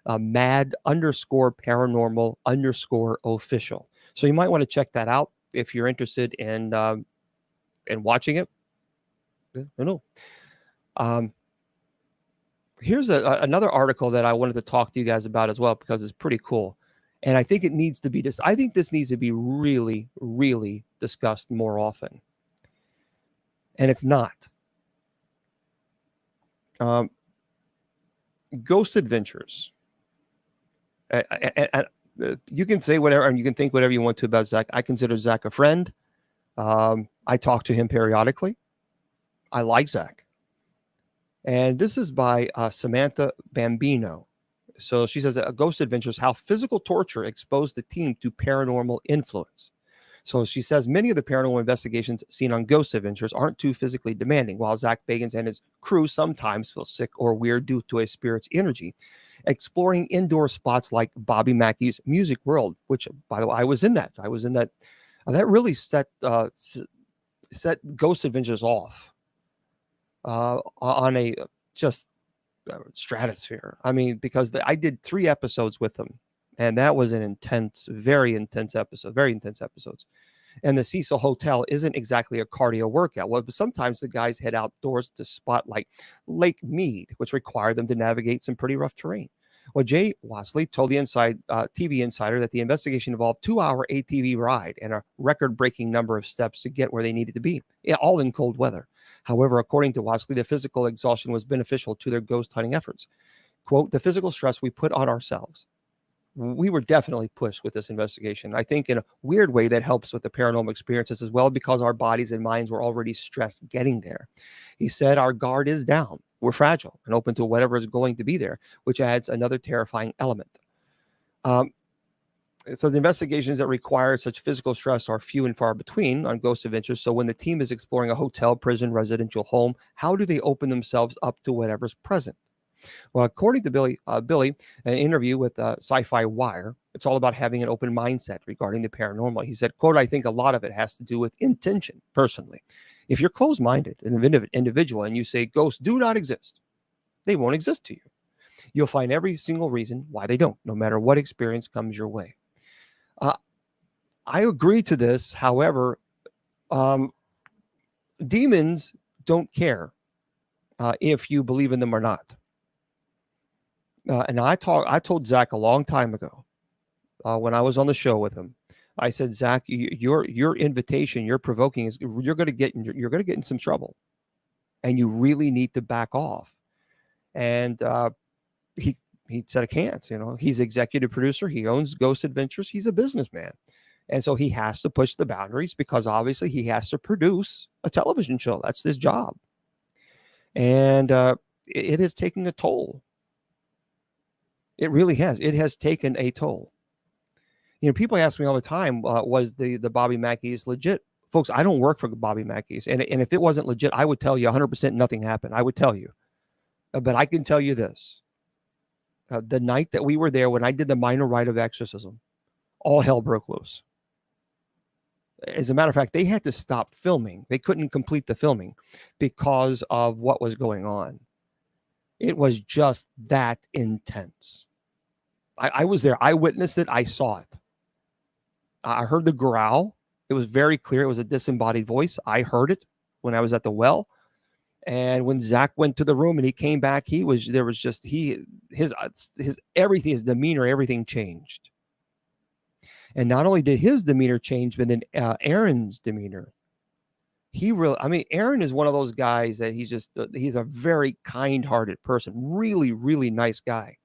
Speaker 1: mad_paranormal_official. So you might want to check that out if you're interested in watching it. I don't know. Here's another article that I wanted to talk to you guys about as well, because it's pretty cool. And I think it needs to be I think this needs to be really, really discussed more often. And it's not. Ghost Adventures. You can say whatever, and you can think whatever you want to about Zach. I consider Zach a friend. I talk to him periodically. I like Zach. And this is by Samantha Bambino. So she says that Ghost Adventures, how physical torture exposed the team to paranormal influence. So she says many of the paranormal investigations seen on Ghost Adventures aren't too physically demanding, while Zach Bagans and his crew sometimes feel sick or weird due to a spirit's energy. Exploring indoor spots like Bobby Mackey's Music World, which, by the way, I was in that. That really set Ghost Adventures off on a just stratosphere. I mean, because I did 3 episodes with them, and that was an intense, very intense episodes. And the Cecil Hotel isn't exactly a cardio workout. Well, but sometimes the guys head outdoors to spot like Lake Mead, which required them to navigate some pretty rough terrain. Well, Jay Wasley told the TV Insider that the investigation involved 2-hour ATV ride and a record-breaking number of steps to get where they needed to be, all in cold weather. However, according to Wasley, the physical exhaustion was beneficial to their ghost hunting efforts. Quote, the physical stress we put on ourselves. We were definitely pushed with this investigation. I think in a weird way that helps with the paranormal experiences as well, because our bodies and minds were already stressed getting there. He said our guard is down. We're fragile and open to whatever is going to be there, which adds another terrifying element. So the investigations that require such physical stress are few and far between on Ghost Adventures. So when the team is exploring a hotel, prison, residential home, how do they open themselves up to whatever's present? Well, according to Billy, an interview with Sci-Fi Wire, it's all about having an open mindset regarding the paranormal. He said, quote, I think a lot of it has to do with intention, personally. If you're closed-minded, an individual, and you say ghosts do not exist, they won't exist to you. You'll find every single reason why they don't, no matter what experience comes your way. I agree to this. However, demons don't care if you believe in them or not. And I told Zach a long time ago when I was on the show with him. I said, Zach, your invitation, your provoking is you're going to get in some trouble, and you really need to back off. And he said, I can't. You know, he's executive producer. He owns Ghost Adventures. He's a businessman, and so he has to push the boundaries because obviously he has to produce a television show. That's his job, and it is taking a toll. It really has. It has taken a toll. You know, people ask me all the time, was the Bobby Mackey's legit? Folks, I don't work for Bobby Mackey's. And if it wasn't legit, I would tell you 100% nothing happened. I would tell you. But I can tell you this. The night that we were there, when I did the minor rite of exorcism, all hell broke loose. As a matter of fact, they had to stop filming. They couldn't complete the filming because of what was going on. It was just that intense. I was there. I witnessed it. I saw it. I heard the growl. It was very clear. It was a disembodied voice. I heard it when I was at the well. And when Zach went to the room and he came back, his everything, his demeanor, everything changed. And not only did his demeanor change, but then Aaron's demeanor. Aaron is one of those guys that he's a very kind-hearted person, really, really nice guy.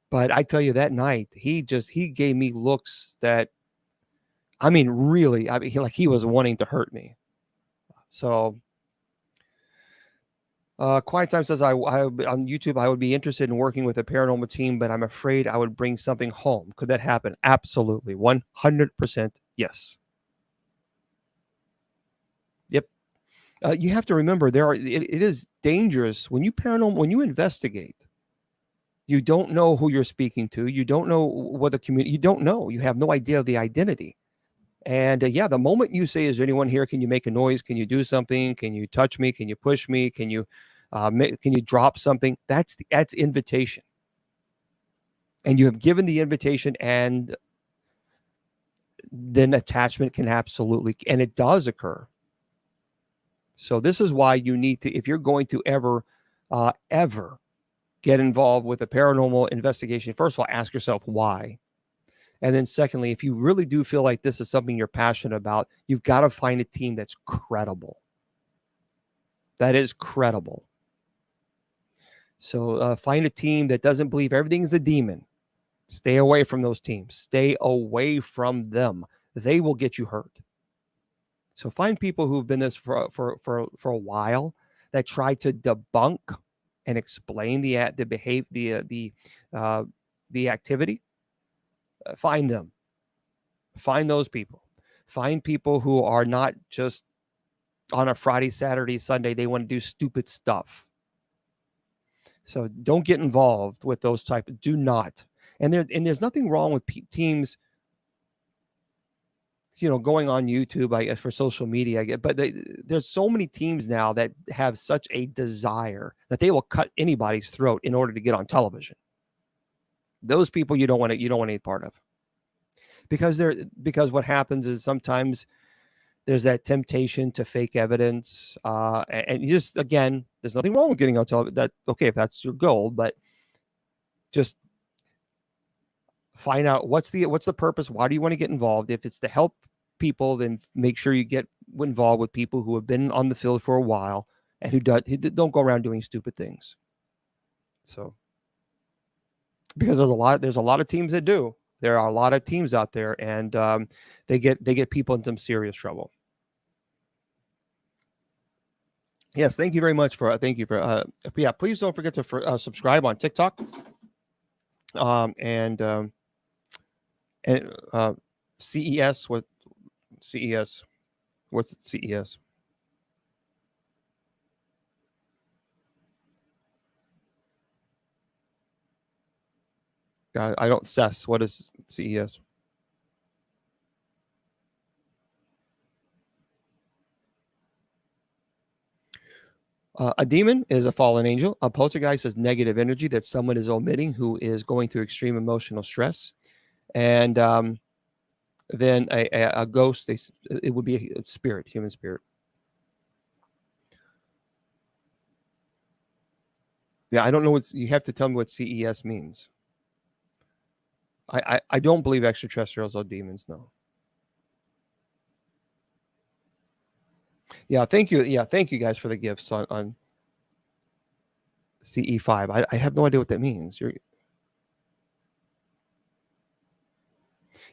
Speaker 1: But I tell you, that night, he gave me looks that, really, he was wanting to hurt me. So, Quiet Time says, I on YouTube, I would be interested in working with a paranormal team, but I'm afraid I would bring something home. Could that happen? Absolutely. 100% yes. Yep. You have to remember, it is dangerous when you investigate. You don't know who you're speaking to. You don't know what the community, you don't know. You have no idea of the identity. And the moment you say, is there anyone here? Can you make a noise? Can you do something? Can you touch me? Can you push me? Can you drop something? That's invitation. And you have given the invitation, and then attachment can absolutely, and it does occur. So this is why you need to, if you're going to ever get involved with a paranormal investigation, first of all, ask yourself why. And then secondly, if you really do feel like this is something you're passionate about, you've got to find a team that's credible. That is credible. So find a team that doesn't believe everything is a demon. Stay away from those teams. Stay away from them. They will get you hurt. So find people who've been this for a while, that try to debunk and explain the activity. Find them. Find those people. Find people who are not just on a Friday, Saturday, Sunday, they want to do stupid stuff. So don't get involved with those type. Do not. And there's nothing wrong with teams, going on YouTube, I guess, for social media. I guess, but there's so many teams now that have such a desire that they will cut anybody's throat in order to get on television. Those people you don't want any part of, because what happens is sometimes there's that temptation to fake evidence, and you just, again, there's nothing wrong with getting on television. That okay if that's your goal, but just find out what's the purpose. Why do you want to get involved? If it's to help people, then make sure you get involved with people who have been on the field for a while and who don't go around doing stupid things. So. Because there's a lot of teams that do. There are a lot of teams out there, and they get people in some serious trouble. Yes, thank you very much for please don't forget to subscribe on TikTok, and CES. What CES? What's CES? I don't CES. What is CES? A demon is a fallen angel. A poltergeist is negative energy that someone is omitting who is going through extreme emotional stress. And then a ghost, it would be a spirit, human spirit. Yeah, I don't know you have to tell me what CES means. I don't believe extraterrestrials are demons, no. Yeah, thank you. Yeah, thank you guys for the gifts on CE5. I have no idea what that means. You're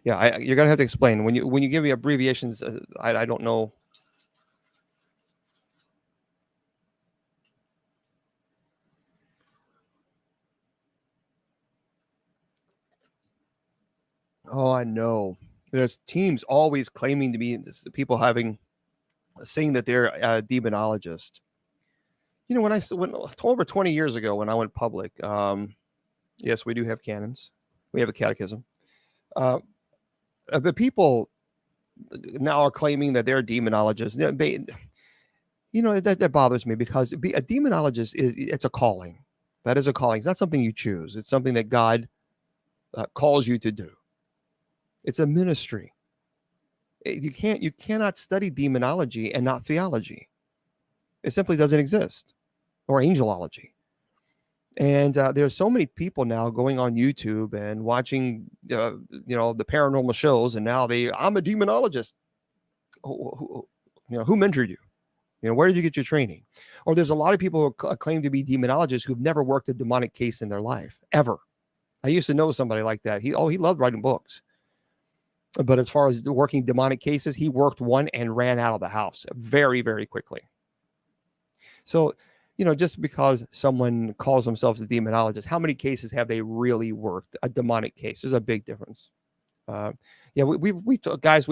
Speaker 1: gonna have to explain when you give me abbreviations. I don't know. Oh, I know. There's teams always claiming to be people saying that they're a demonologist. When over 20 years ago, when I went public, yes, we do have canons. We have a catechism. But people now are claiming that they're demonologists. That bothers me, because a demonologist it's a calling. That is a calling. It's not something you choose. It's something that God calls you to do. It's a ministry. You cannot study demonology and not theology. It simply doesn't exist. Or angelology. And there's so many people now going on YouTube and watching, the paranormal shows, and now I'm a demonologist. Who mentored you? Where did you get your training? Or there's a lot of people who claim to be demonologists who've never worked a demonic case in their life, ever. I used to know somebody like that. He loved writing books. But as far as working demonic cases, he worked one and ran out of the house very, very quickly. So, just because someone calls themselves a demonologist, how many cases have they really worked? A demonic case. There's a big difference. We've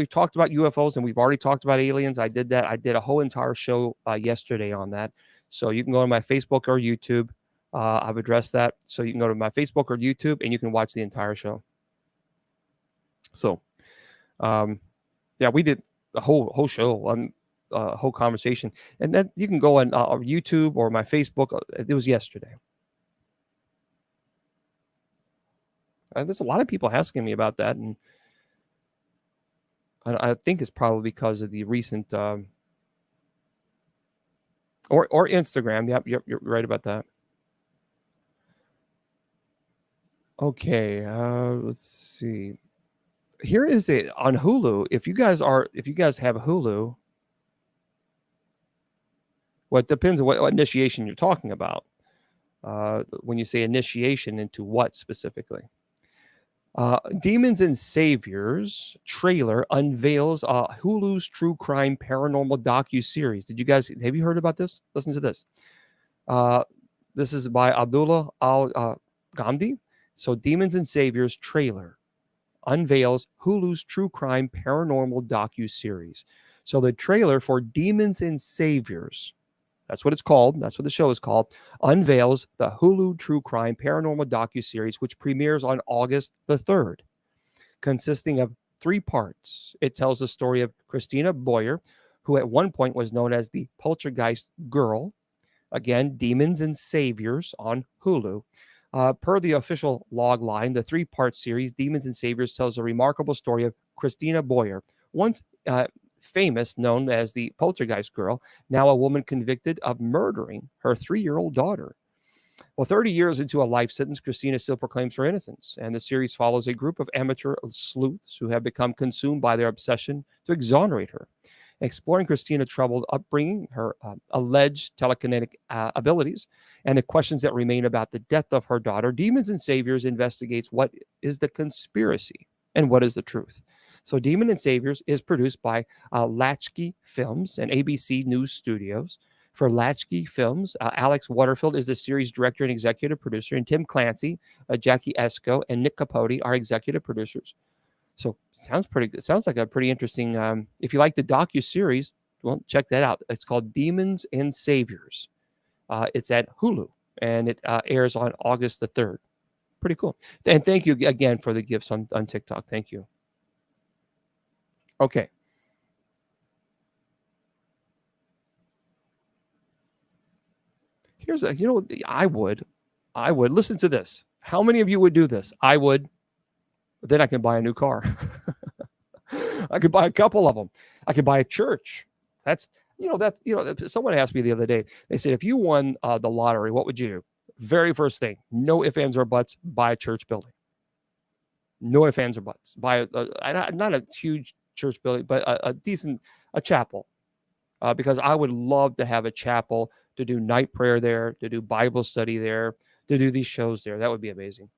Speaker 1: talked about UFOs, and we've already talked about aliens. I did that. I did a whole entire show yesterday on that. So you can go to my Facebook or YouTube. I've addressed that. So you can go to my Facebook or YouTube, and you can watch the entire show. So, we did a whole show on whole conversation, and then you can go on YouTube or my Facebook. It was yesterday. There's a lot of people asking me about that, and I think it's probably because of the recent or Instagram. Yep, you're right about that. Okay, let's see. Here is it on Hulu. If you guys have Hulu, well, it depends on what initiation you're talking about. When you say initiation, into what specifically? Demons and Saviors trailer unveils Hulu's true crime paranormal docu-series. Have you heard about this? Listen to this. This is by Abdullah Al-Ghamdi. So Demons and Saviors trailer unveils Hulu's true crime paranormal docu-series. So the trailer for Demons and Saviors, that's what it's called, that's what the show is called, unveils the Hulu true crime paranormal docu-series, which premieres on August the 3rd, consisting of 3 parts. It tells the story of Christina Boyer, who at one point was known as the Poltergeist Girl. Again, Demons and Saviors on Hulu. Per the official log line, the 3-part series, Demons and Saviors, tells a remarkable story of Christina Boyer, once famous, known as the Poltergeist Girl, now a woman convicted of murdering her 3-year-old daughter. Well, 30 years into a life sentence, Christina still proclaims her innocence, and the series follows a group of amateur sleuths who have become consumed by their obsession to exonerate her. Exploring Christina's troubled upbringing, her alleged telekinetic abilities, and the questions that remain about the death of her daughter, Demons and Saviors investigates what is the conspiracy and what is the truth. So Demon and Saviors is produced by Latchkey Films and ABC News Studios. For Latchkey Films, Alex Waterfield is the series director and executive producer, and Tim Clancy, Jackie Esco, and Nick Capote are executive producers. So sounds pretty good. Sounds like a pretty interesting. If you like the docu-series, well, check that out. It's called Demons and Saviors. It's at Hulu, and it airs on August the 3rd. Pretty cool. And thank you again for the gifts on TikTok. Thank you. Okay. Here's I would listen to this. How many of you would do this? I would. Then I can buy a new car. I could buy a couple of them. I could buy a church. Someone asked me the other day, they said, if you won the lottery, what would you do? Very first thing, no ifs, ands, or buts, buy a church building. No ifs, ands, or buts. Buy not a huge church building, but a decent chapel. Because I would love to have a chapel, to do night prayer there, to do Bible study there, to do these shows there. That would be amazing.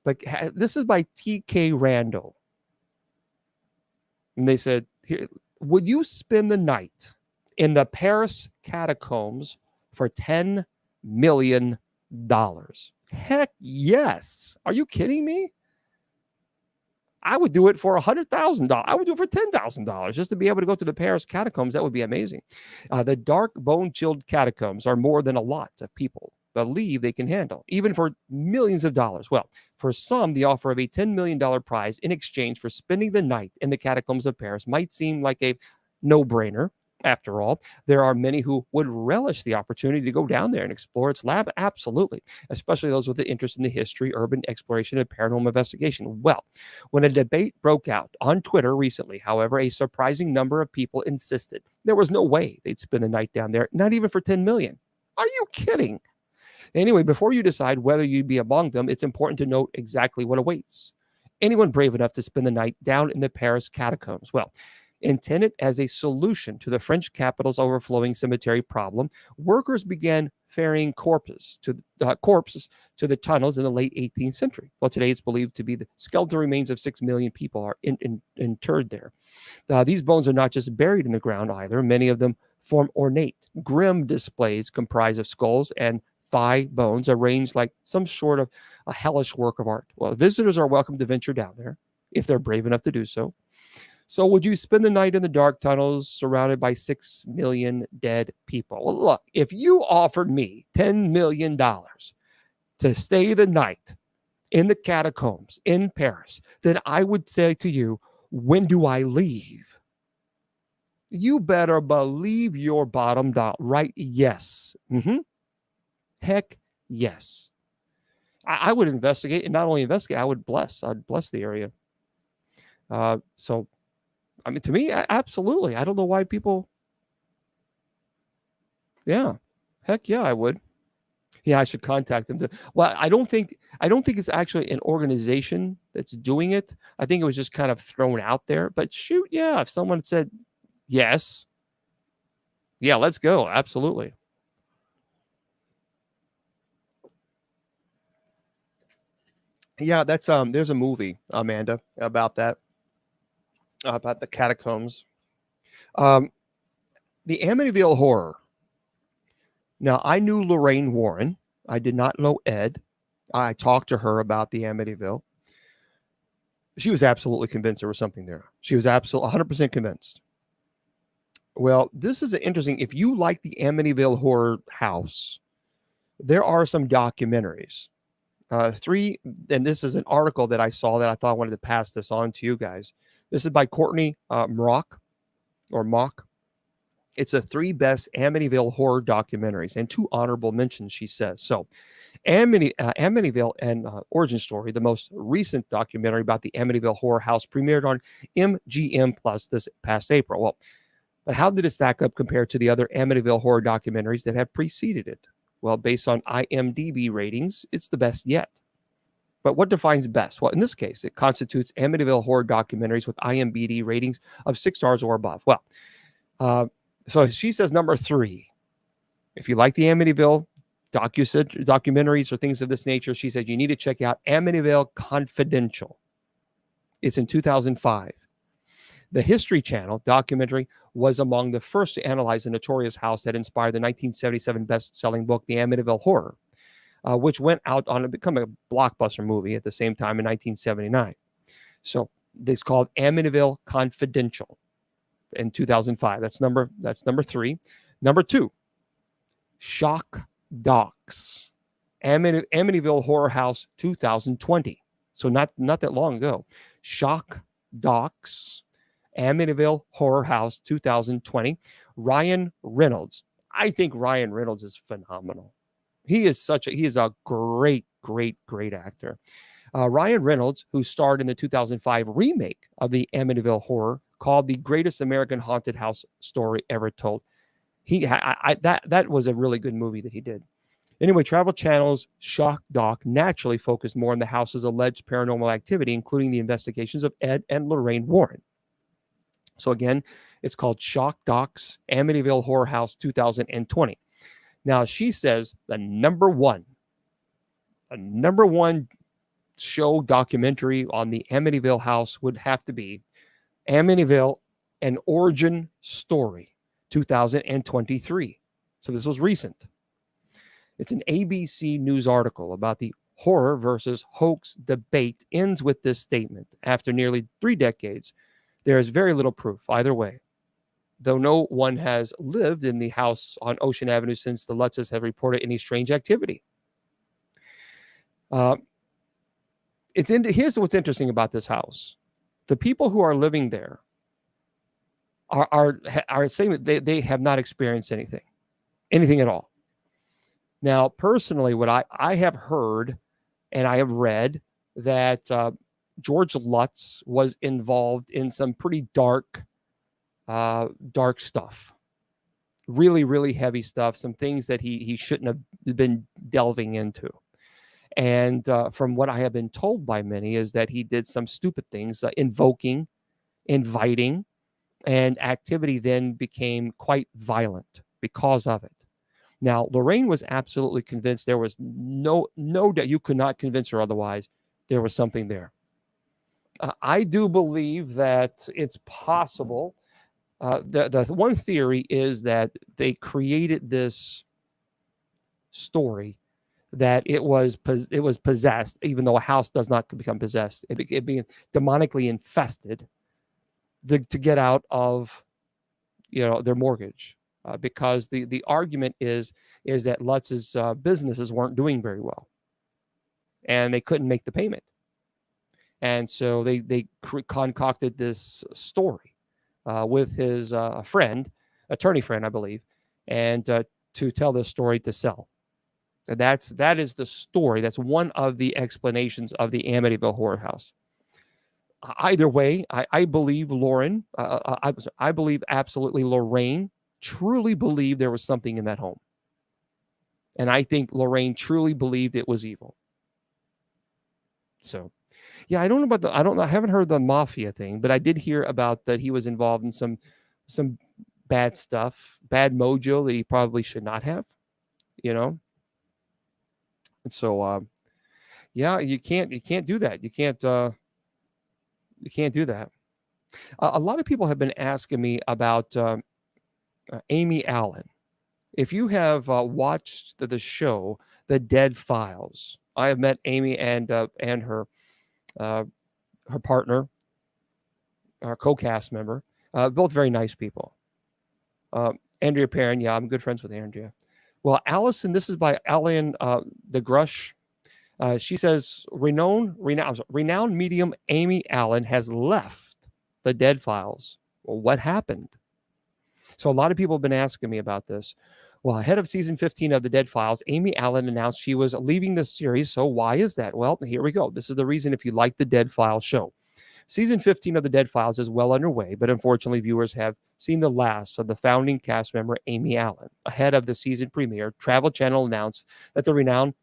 Speaker 1: But this is by T.K. Randall. And they said, here, would you spend the night in the Paris catacombs for $10 million? Heck yes. Are you kidding me? I would do it for $100,000. I would do it for $10,000 just to be able to go to the Paris catacombs. That would be amazing. The dark, bone-chilled catacombs are more than a lot of people believe they can handle, even for millions of dollars. Well, for some, the offer of a $10 million prize in exchange for spending the night in the catacombs of Paris might seem like a no-brainer. After all, there are many who would relish the opportunity to go down there and explore its lab. Absolutely, especially those with an interest in the history, urban exploration, and paranormal investigation. Well, when a debate broke out on Twitter recently, however, a surprising number of people insisted There was no way they'd spend the night down there, not even for 10 million. Are you kidding? Anyway, before you decide whether you'd be among them, it's important to note exactly what awaits anyone brave enough to spend the night down in the Paris catacombs. Well, intended as a solution to the French capital's overflowing cemetery problem, workers began ferrying corpses to the tunnels in the late 18th century. Well, today it's believed to be the skeletal remains of 6 million people are interred there. These bones are not just buried in the ground either. Many of them form ornate, grim displays comprised of skulls and thigh bones arranged like some sort of a hellish work of art. Well, visitors are welcome to venture down there if they're brave enough to do so. So would you spend the night in the dark tunnels surrounded by 6 million dead people? Well, look, if you offered me $10 million to stay the night in the catacombs in Paris, then I would say to you, when do I leave? You better believe your bottom dollar, right? Yes. Heck yes. I would investigate, and not only investigate, I'd bless the area. So, I mean, to me, absolutely. I don't know why people. Yeah, heck yeah, I would. Yeah, I should contact them. Well, I don't think it's actually an organization that's doing it. I think it was just kind of thrown out there. But shoot, yeah, if someone said yes, yeah, let's go. Absolutely. Yeah, that's there's a movie, Amanda, about that, about the catacombs. The Amityville Horror. Now, I knew Lorraine Warren. I did not know Ed. I talked to her about the Amityville. She was absolutely convinced there was something there. She was absolutely 100% convinced. Well, this is interesting. If you like the Amityville Horror House, there are some documentaries. Three, and this is an article that I saw that I thought I wanted to pass this on to you guys. This is by Courtney Mock. It's the 3 best Amityville horror documentaries and 2 honorable mentions, she says. So, Amityville and Origin Story, the most recent documentary about the Amityville Horror House, premiered on MGM Plus this past April. Well, but how did it stack up compared to the other Amityville horror documentaries that have preceded it? Well, based on IMDb ratings, it's the best yet. But what defines best? Well, in this case, it constitutes Amityville horror documentaries with IMDb ratings of 6 stars or above. Well, so she says number 3. If you like the Amityville documentaries or things of this nature, she said you need to check out Amityville Confidential. It's in 2005. The History Channel documentary was among the first to analyze the notorious house that inspired the 1977 best-selling book, The Amityville Horror, which went out on to become a blockbuster movie at the same time in 1979. So it's called Amityville Confidential in 2005. That's number 3. Number 2, Shock Docs, Amityville Horror House 2020. So not that long ago. Shock Docs, Amityville Horror House 2020. Ryan Reynolds. I think Ryan Reynolds is phenomenal. He is a great actor. Ryan Reynolds, who starred in the 2005 remake of the Amityville Horror called The Greatest American Haunted House Story Ever Told. That was a really good movie that he did. Anyway, Travel Channel's Shock Doc naturally focused more on the house's alleged paranormal activity, including the investigations of Ed and Lorraine Warren. So again, it's called Shock Docs, Amityville Horror House 2020. Now, she says the number one show documentary on the Amityville house would have to be Amityville: An Origin Story 2023. So this was recent. It's an ABC News article about the horror versus hoax debate. Ends with this statement: after nearly 3 decades, there is very little proof either way. Though no one has lived in the house on Ocean Avenue since the Lutzes have reported any strange activity. Here's what's interesting about this house. The people who are living there are saying that they have not experienced anything at all. Now, personally, what I have heard and I have read that George Lutz was involved in some pretty dark dark stuff, really, really heavy stuff, some things that he shouldn't have been delving into. And from what I have been told by many is that he did some stupid things, invoking, inviting, and activity then became quite violent because of it. Now, Lorraine was absolutely convinced there was no doubt. You could not convince her otherwise. There was something there. I do believe that it's possible. The one theory is that they created this story that it was possessed, even though a house does not become possessed. It being demonically infested to get out of their mortgage. Because the argument is that Lutz's businesses weren't doing very well, and they couldn't make the payment, and so they concocted this story with his attorney friend, I believe, and to tell this story to sell. And that is the story. That's one of the explanations of the Amityville Horror House. Either way, I believe Lauren. I believe absolutely Lorraine truly believed there was something in that home. And I think Lorraine truly believed it was evil. So, yeah, I don't know I haven't heard the mafia thing, but I did hear about that he was involved in some bad stuff, bad mojo that he probably should not have, And so, yeah, you can't do that. You can't do that. A lot of people have been asking me about Amy Allen. If you have watched the show The Dead Files, I have met Amy and her partner, our co-cast member, both very nice people. Andrea Perrin, yeah, I'm good friends with Andrea. Well, Allison, this is by Alan DeGrush. She says, renowned medium Amy Allen has left The Dead Files. Well, what happened? So a lot of people have been asking me about this. Well, ahead of season 15 of The Dead Files, Amy Allen announced she was leaving the series. So why is that? Well, here we go. This is the reason if you like The Dead Files show. Season 15 of The Dead Files is well underway, but unfortunately, viewers have seen the last of the founding cast member, Amy Allen. Ahead of the season premiere, Travel Channel announced that the renowned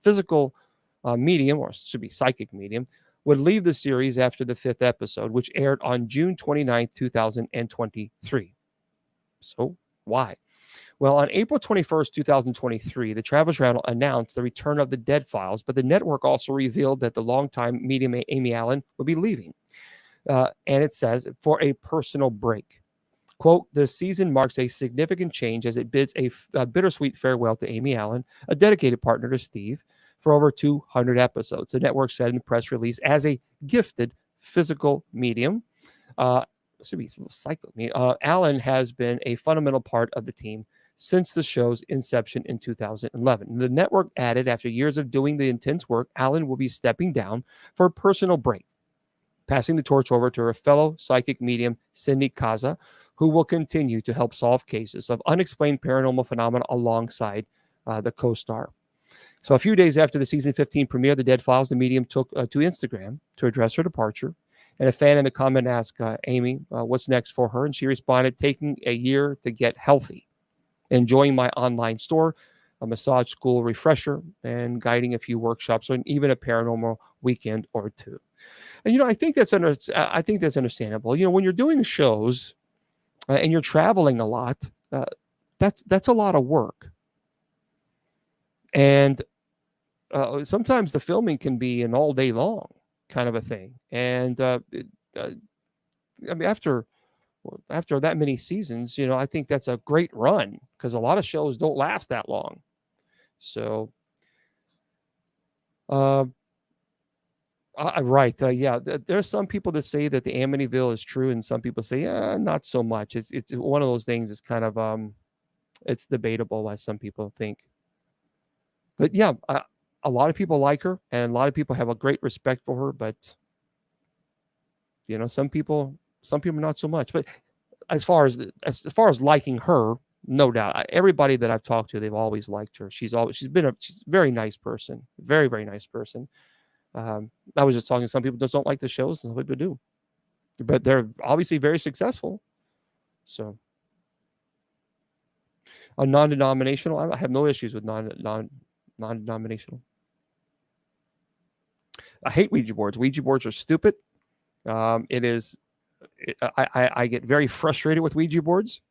Speaker 1: physical medium, or should be psychic medium, would leave the series after the 5th episode, which aired on June 29th, 2023. So why? Well, on April 21st, 2023, the Travel Channel announced the return of The Dead Files, but the network also revealed that the longtime medium Amy Allen would be leaving. And it says, for a personal break. Quote, this season marks a significant change as it bids a bittersweet farewell to Amy Allen, a dedicated partner to Steve, for over 200 episodes. The network said in the press release, as a gifted physical medium, Allen has been a fundamental part of the team since the show's inception in 2011. The network added, after years of doing the intense work, Allen will be stepping down for a personal break, passing the torch over to her fellow psychic medium, Cindy Kaza, who will continue to help solve cases of unexplained paranormal phenomena alongside the co-star. So a few days after the season 15 premiere, The Dead Files, the medium took to Instagram to address her departure. And a fan in the comment asked Amy, what's next for her? And she responded, taking a year to get healthy, enjoying my online store, a massage school refresher, and guiding a few workshops, and even a paranormal weekend or two. And, I think that's understandable. When you're doing shows and you're traveling a lot, that's a lot of work. And sometimes the filming can be an all day long kind of a thing. And after that many seasons, I think that's a great run, because a lot of shows don't last that long. So, right. Yeah. There's some people that say that the Amityville is true, and some people say, not so much. It's one of those things. It's kind of, it's debatable, as some people think. But yeah, a lot of people like her, and a lot of people have a great respect for her. But some people not so much. But as far as liking her, no doubt, everybody that I've talked to, they've always liked her. She's a very nice person, very, very nice person. I was just talking to some people that don't like the shows, and some people do, but they're obviously very successful. So a non-denominational, I have no issues with non-denominational. I hate Ouija boards. Ouija boards are stupid. I get very frustrated with Ouija boards.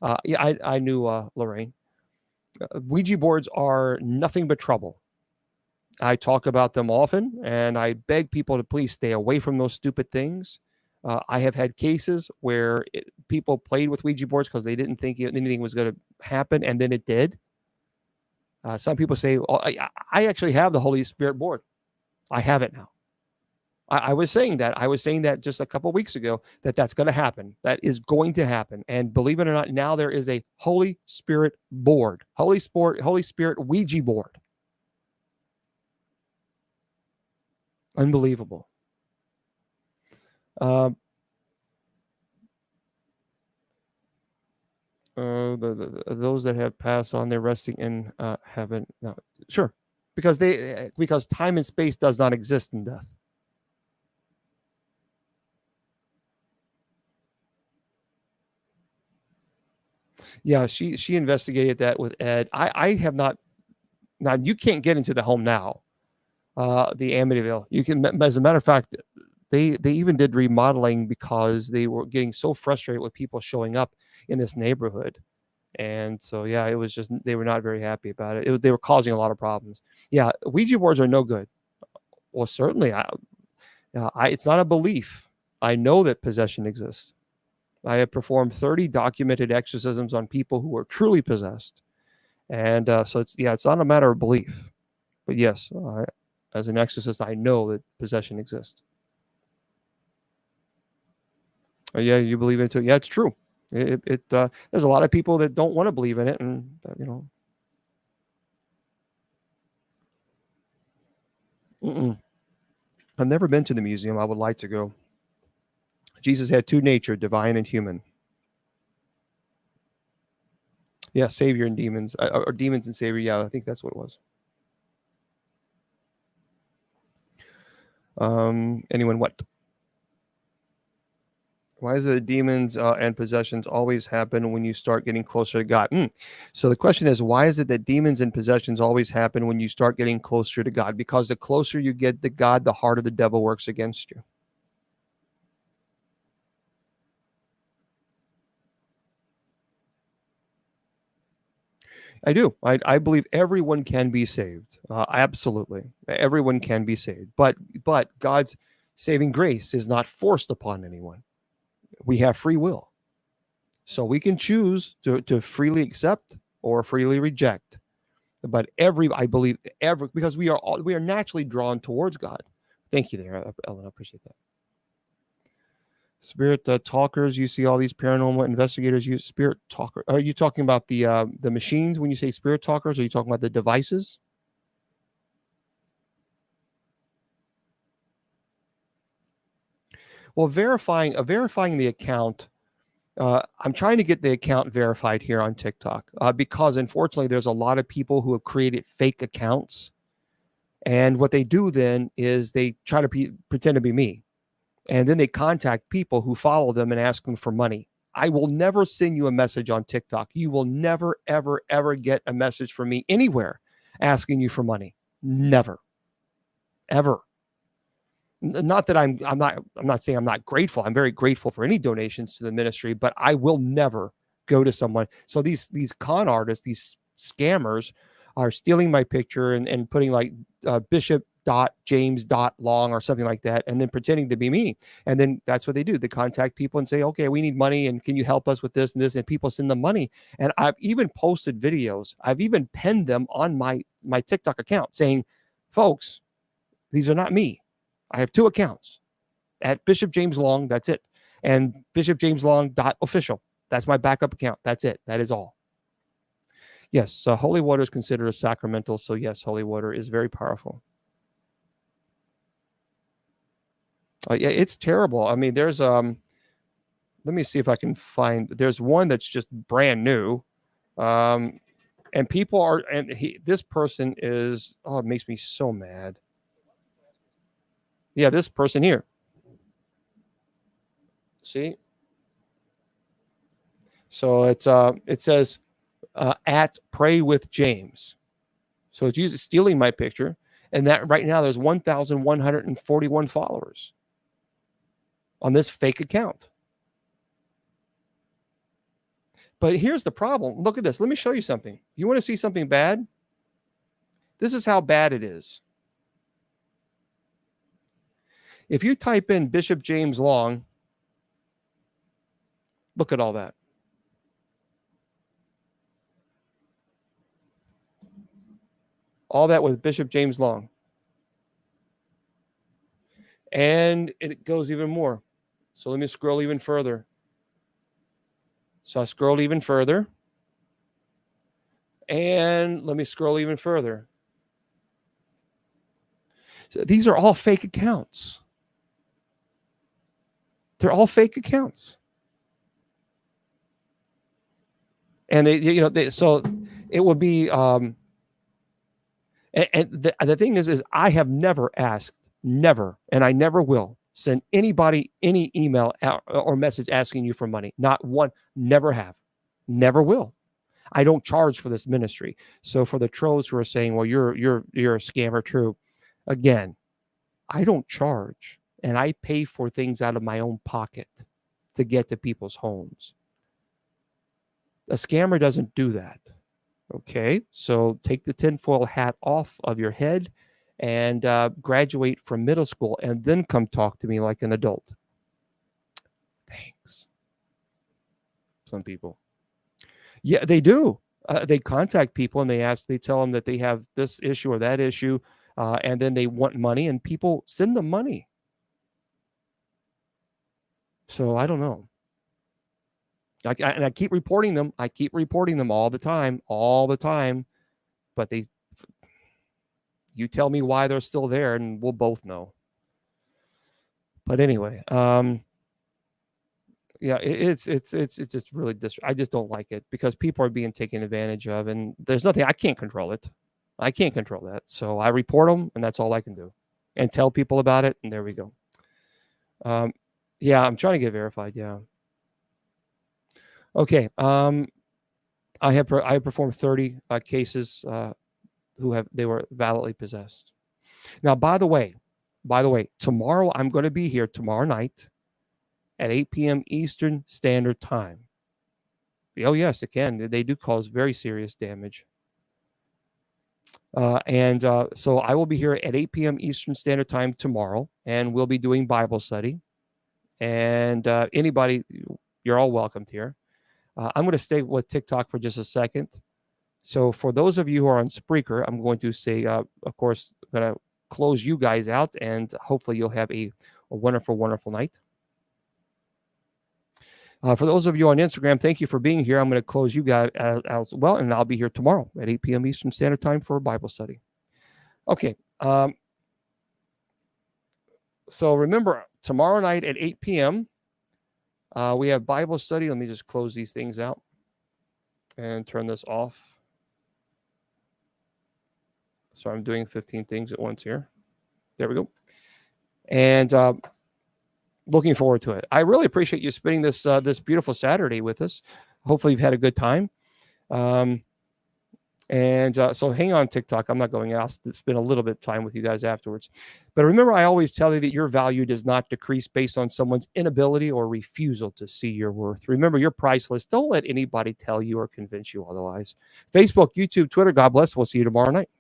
Speaker 1: I knew Lorraine. Ouija boards are nothing but trouble. I talk about them often, and I beg people to please stay away from those stupid things. I have had cases where people played with Ouija boards because they didn't think anything was going to happen, and then it did. Some people say, oh, I actually have the Holy Spirit board. I have it now. I was saying that. I was saying that just a couple of weeks ago, that's going to happen. That is going to happen. And believe it or not, now there is a Holy Spirit board, Holy Spirit Ouija board. Unbelievable. Those that have passed on, they're resting in heaven. No, sure, because time and space does not exist in death. Yeah, she investigated that with Ed. I have not. Now you can't get into the home now. The Amityville. You can, as a matter of fact, they even did remodeling because they were getting so frustrated with people showing up in this neighborhood. And so, yeah, it was just, they were not very happy about it. They were causing a lot of problems. Yeah, Ouija boards are no good. Well, certainly, it's not a belief. I know that possession exists. I have performed 30 documented exorcisms on people who are truly possessed. And so it's not a matter of belief. But yes, as an exorcist, I know that possession exists. Yeah, you believe it too. Yeah, it's true. There's a lot of people that don't want to believe in it, and I've never been to the museum. I would like to go. Jesus had two natures, divine and human. Yeah, Savior and demons, or demons and Savior. Yeah, I think that's what it was. Anyone what? Why is it that demons and possessions always happen when you start getting closer to God? So the question is, why is it that demons and possessions always happen when you start getting closer to God? Because the closer you get to God, the harder the devil works against you. I do. I believe everyone can be saved. Absolutely. Everyone can be saved. But God's saving grace is not forced upon anyone. We have free will. So we can choose to freely accept or freely reject. But I believe because we are naturally drawn towards God. Thank you there, Ellen. I appreciate that. Spirit talkers, you see all these paranormal investigators use spirit talker. Are you talking about the machines when you say spirit talkers? Or are you talking about the devices? Well, verifying the account, I'm trying to get the account verified here on TikTok because unfortunately there's a lot of people who have created fake accounts. And what they do then is they try to pretend to be me. And then they contact people who follow them and ask them for money. I will never send you a message on TikTok. You will never, ever, ever get a message from me anywhere asking you for money. Never, ever. Not that I'm not saying I'm not grateful. I'm very grateful for any donations to the ministry, but I will never go to someone. So these con artists, these scammers are stealing my picture and putting like Bishop.James.Long or something like that, and then pretending to be me. And then that's what they do. They contact people and say, okay, we need money, and can you help us with this and this? And people send them money. And I've even posted videos. I've even penned them on my TikTok account saying, folks, these are not me. I have two accounts at Bishop James Long. That's it. And BishopJamesLong.official. That's my backup account. That's it. That is all. Yes. So holy water is considered a sacramental. So yes, holy water is very powerful. Yeah, it's terrible. I mean, there's let me see if I can find. There's one that's just brand new, and people are, and this person is. Oh, it makes me so mad. Yeah, this person here. See, So it says at Pray with James. So it's stealing my picture, and that right now there's 1,141 followers on this fake account. But here's the problem. Look at this. Let me show you something. You want to see something bad? This is how bad it is. If you type in Bishop James Long, look at all that. All that with Bishop James Long. And it goes even more. So let me scroll even further. So I scrolled even further. And let me scroll even further. So these are all fake accounts. They're all fake accounts. And so it would be and the thing is I have never asked, never, and I never will send anybody any email or message asking you for money. Not one, never have, never will. I don't charge for this ministry. So for the trolls who are saying, well, you're a scammer, true. Again, I don't charge, and I pay for things out of my own pocket to get to people's homes. A scammer doesn't do that. Okay, so take the tinfoil hat off of your head and graduate from middle school and then come talk to me like an adult. Thanks. Some people. Yeah, they do. They contact people and they tell them that they have this issue or that issue, and then they want money, and people send them money. So I don't know. And I keep reporting them. I keep reporting them all the time. But you tell me why they're still there, and we'll both know. But anyway, yeah, it's just really I just don't like it because people are being taken advantage of, and there's nothing I can't control it. I can't control that, so I report them, and that's all I can do, and tell people about it, and there we go. Yeah, I'm trying to get verified. Yeah. Okay. I have performed 30 cases they were validly possessed. Now, by the way, tomorrow I'm going to be here tomorrow night at 8 p.m. Eastern Standard Time. Oh yes, again, they do cause very serious damage. So I will be here at 8 p.m. Eastern Standard Time tomorrow, and we'll be doing Bible study. And anybody, you're all welcomed here. I'm going to stay with TikTok for just a second. So for those of you who are on Spreaker, I'm going to say, of course, I'm going to close you guys out, and hopefully you'll have a wonderful, wonderful night. For those of you on Instagram, thank you for being here. I'm going to close you guys out as well, and I'll be here tomorrow at 8 p.m. Eastern Standard Time for a Bible study. Okay. So remember, tomorrow night at 8 p.m., we have Bible study. Let me just close these things out and turn this off. So I'm doing 15 things at once here. There we go. And looking forward to it. I really appreciate you spending this beautiful Saturday with us. Hopefully you've had a good time. So hang on TikTok. I'm not going out. I'll spend a little bit of time with you guys afterwards. But remember, I always tell you that your value does not decrease based on someone's inability or refusal to see your worth. Remember, you're priceless. Don't let anybody tell you or convince you otherwise. Facebook, YouTube, Twitter. God bless. We'll see you tomorrow night.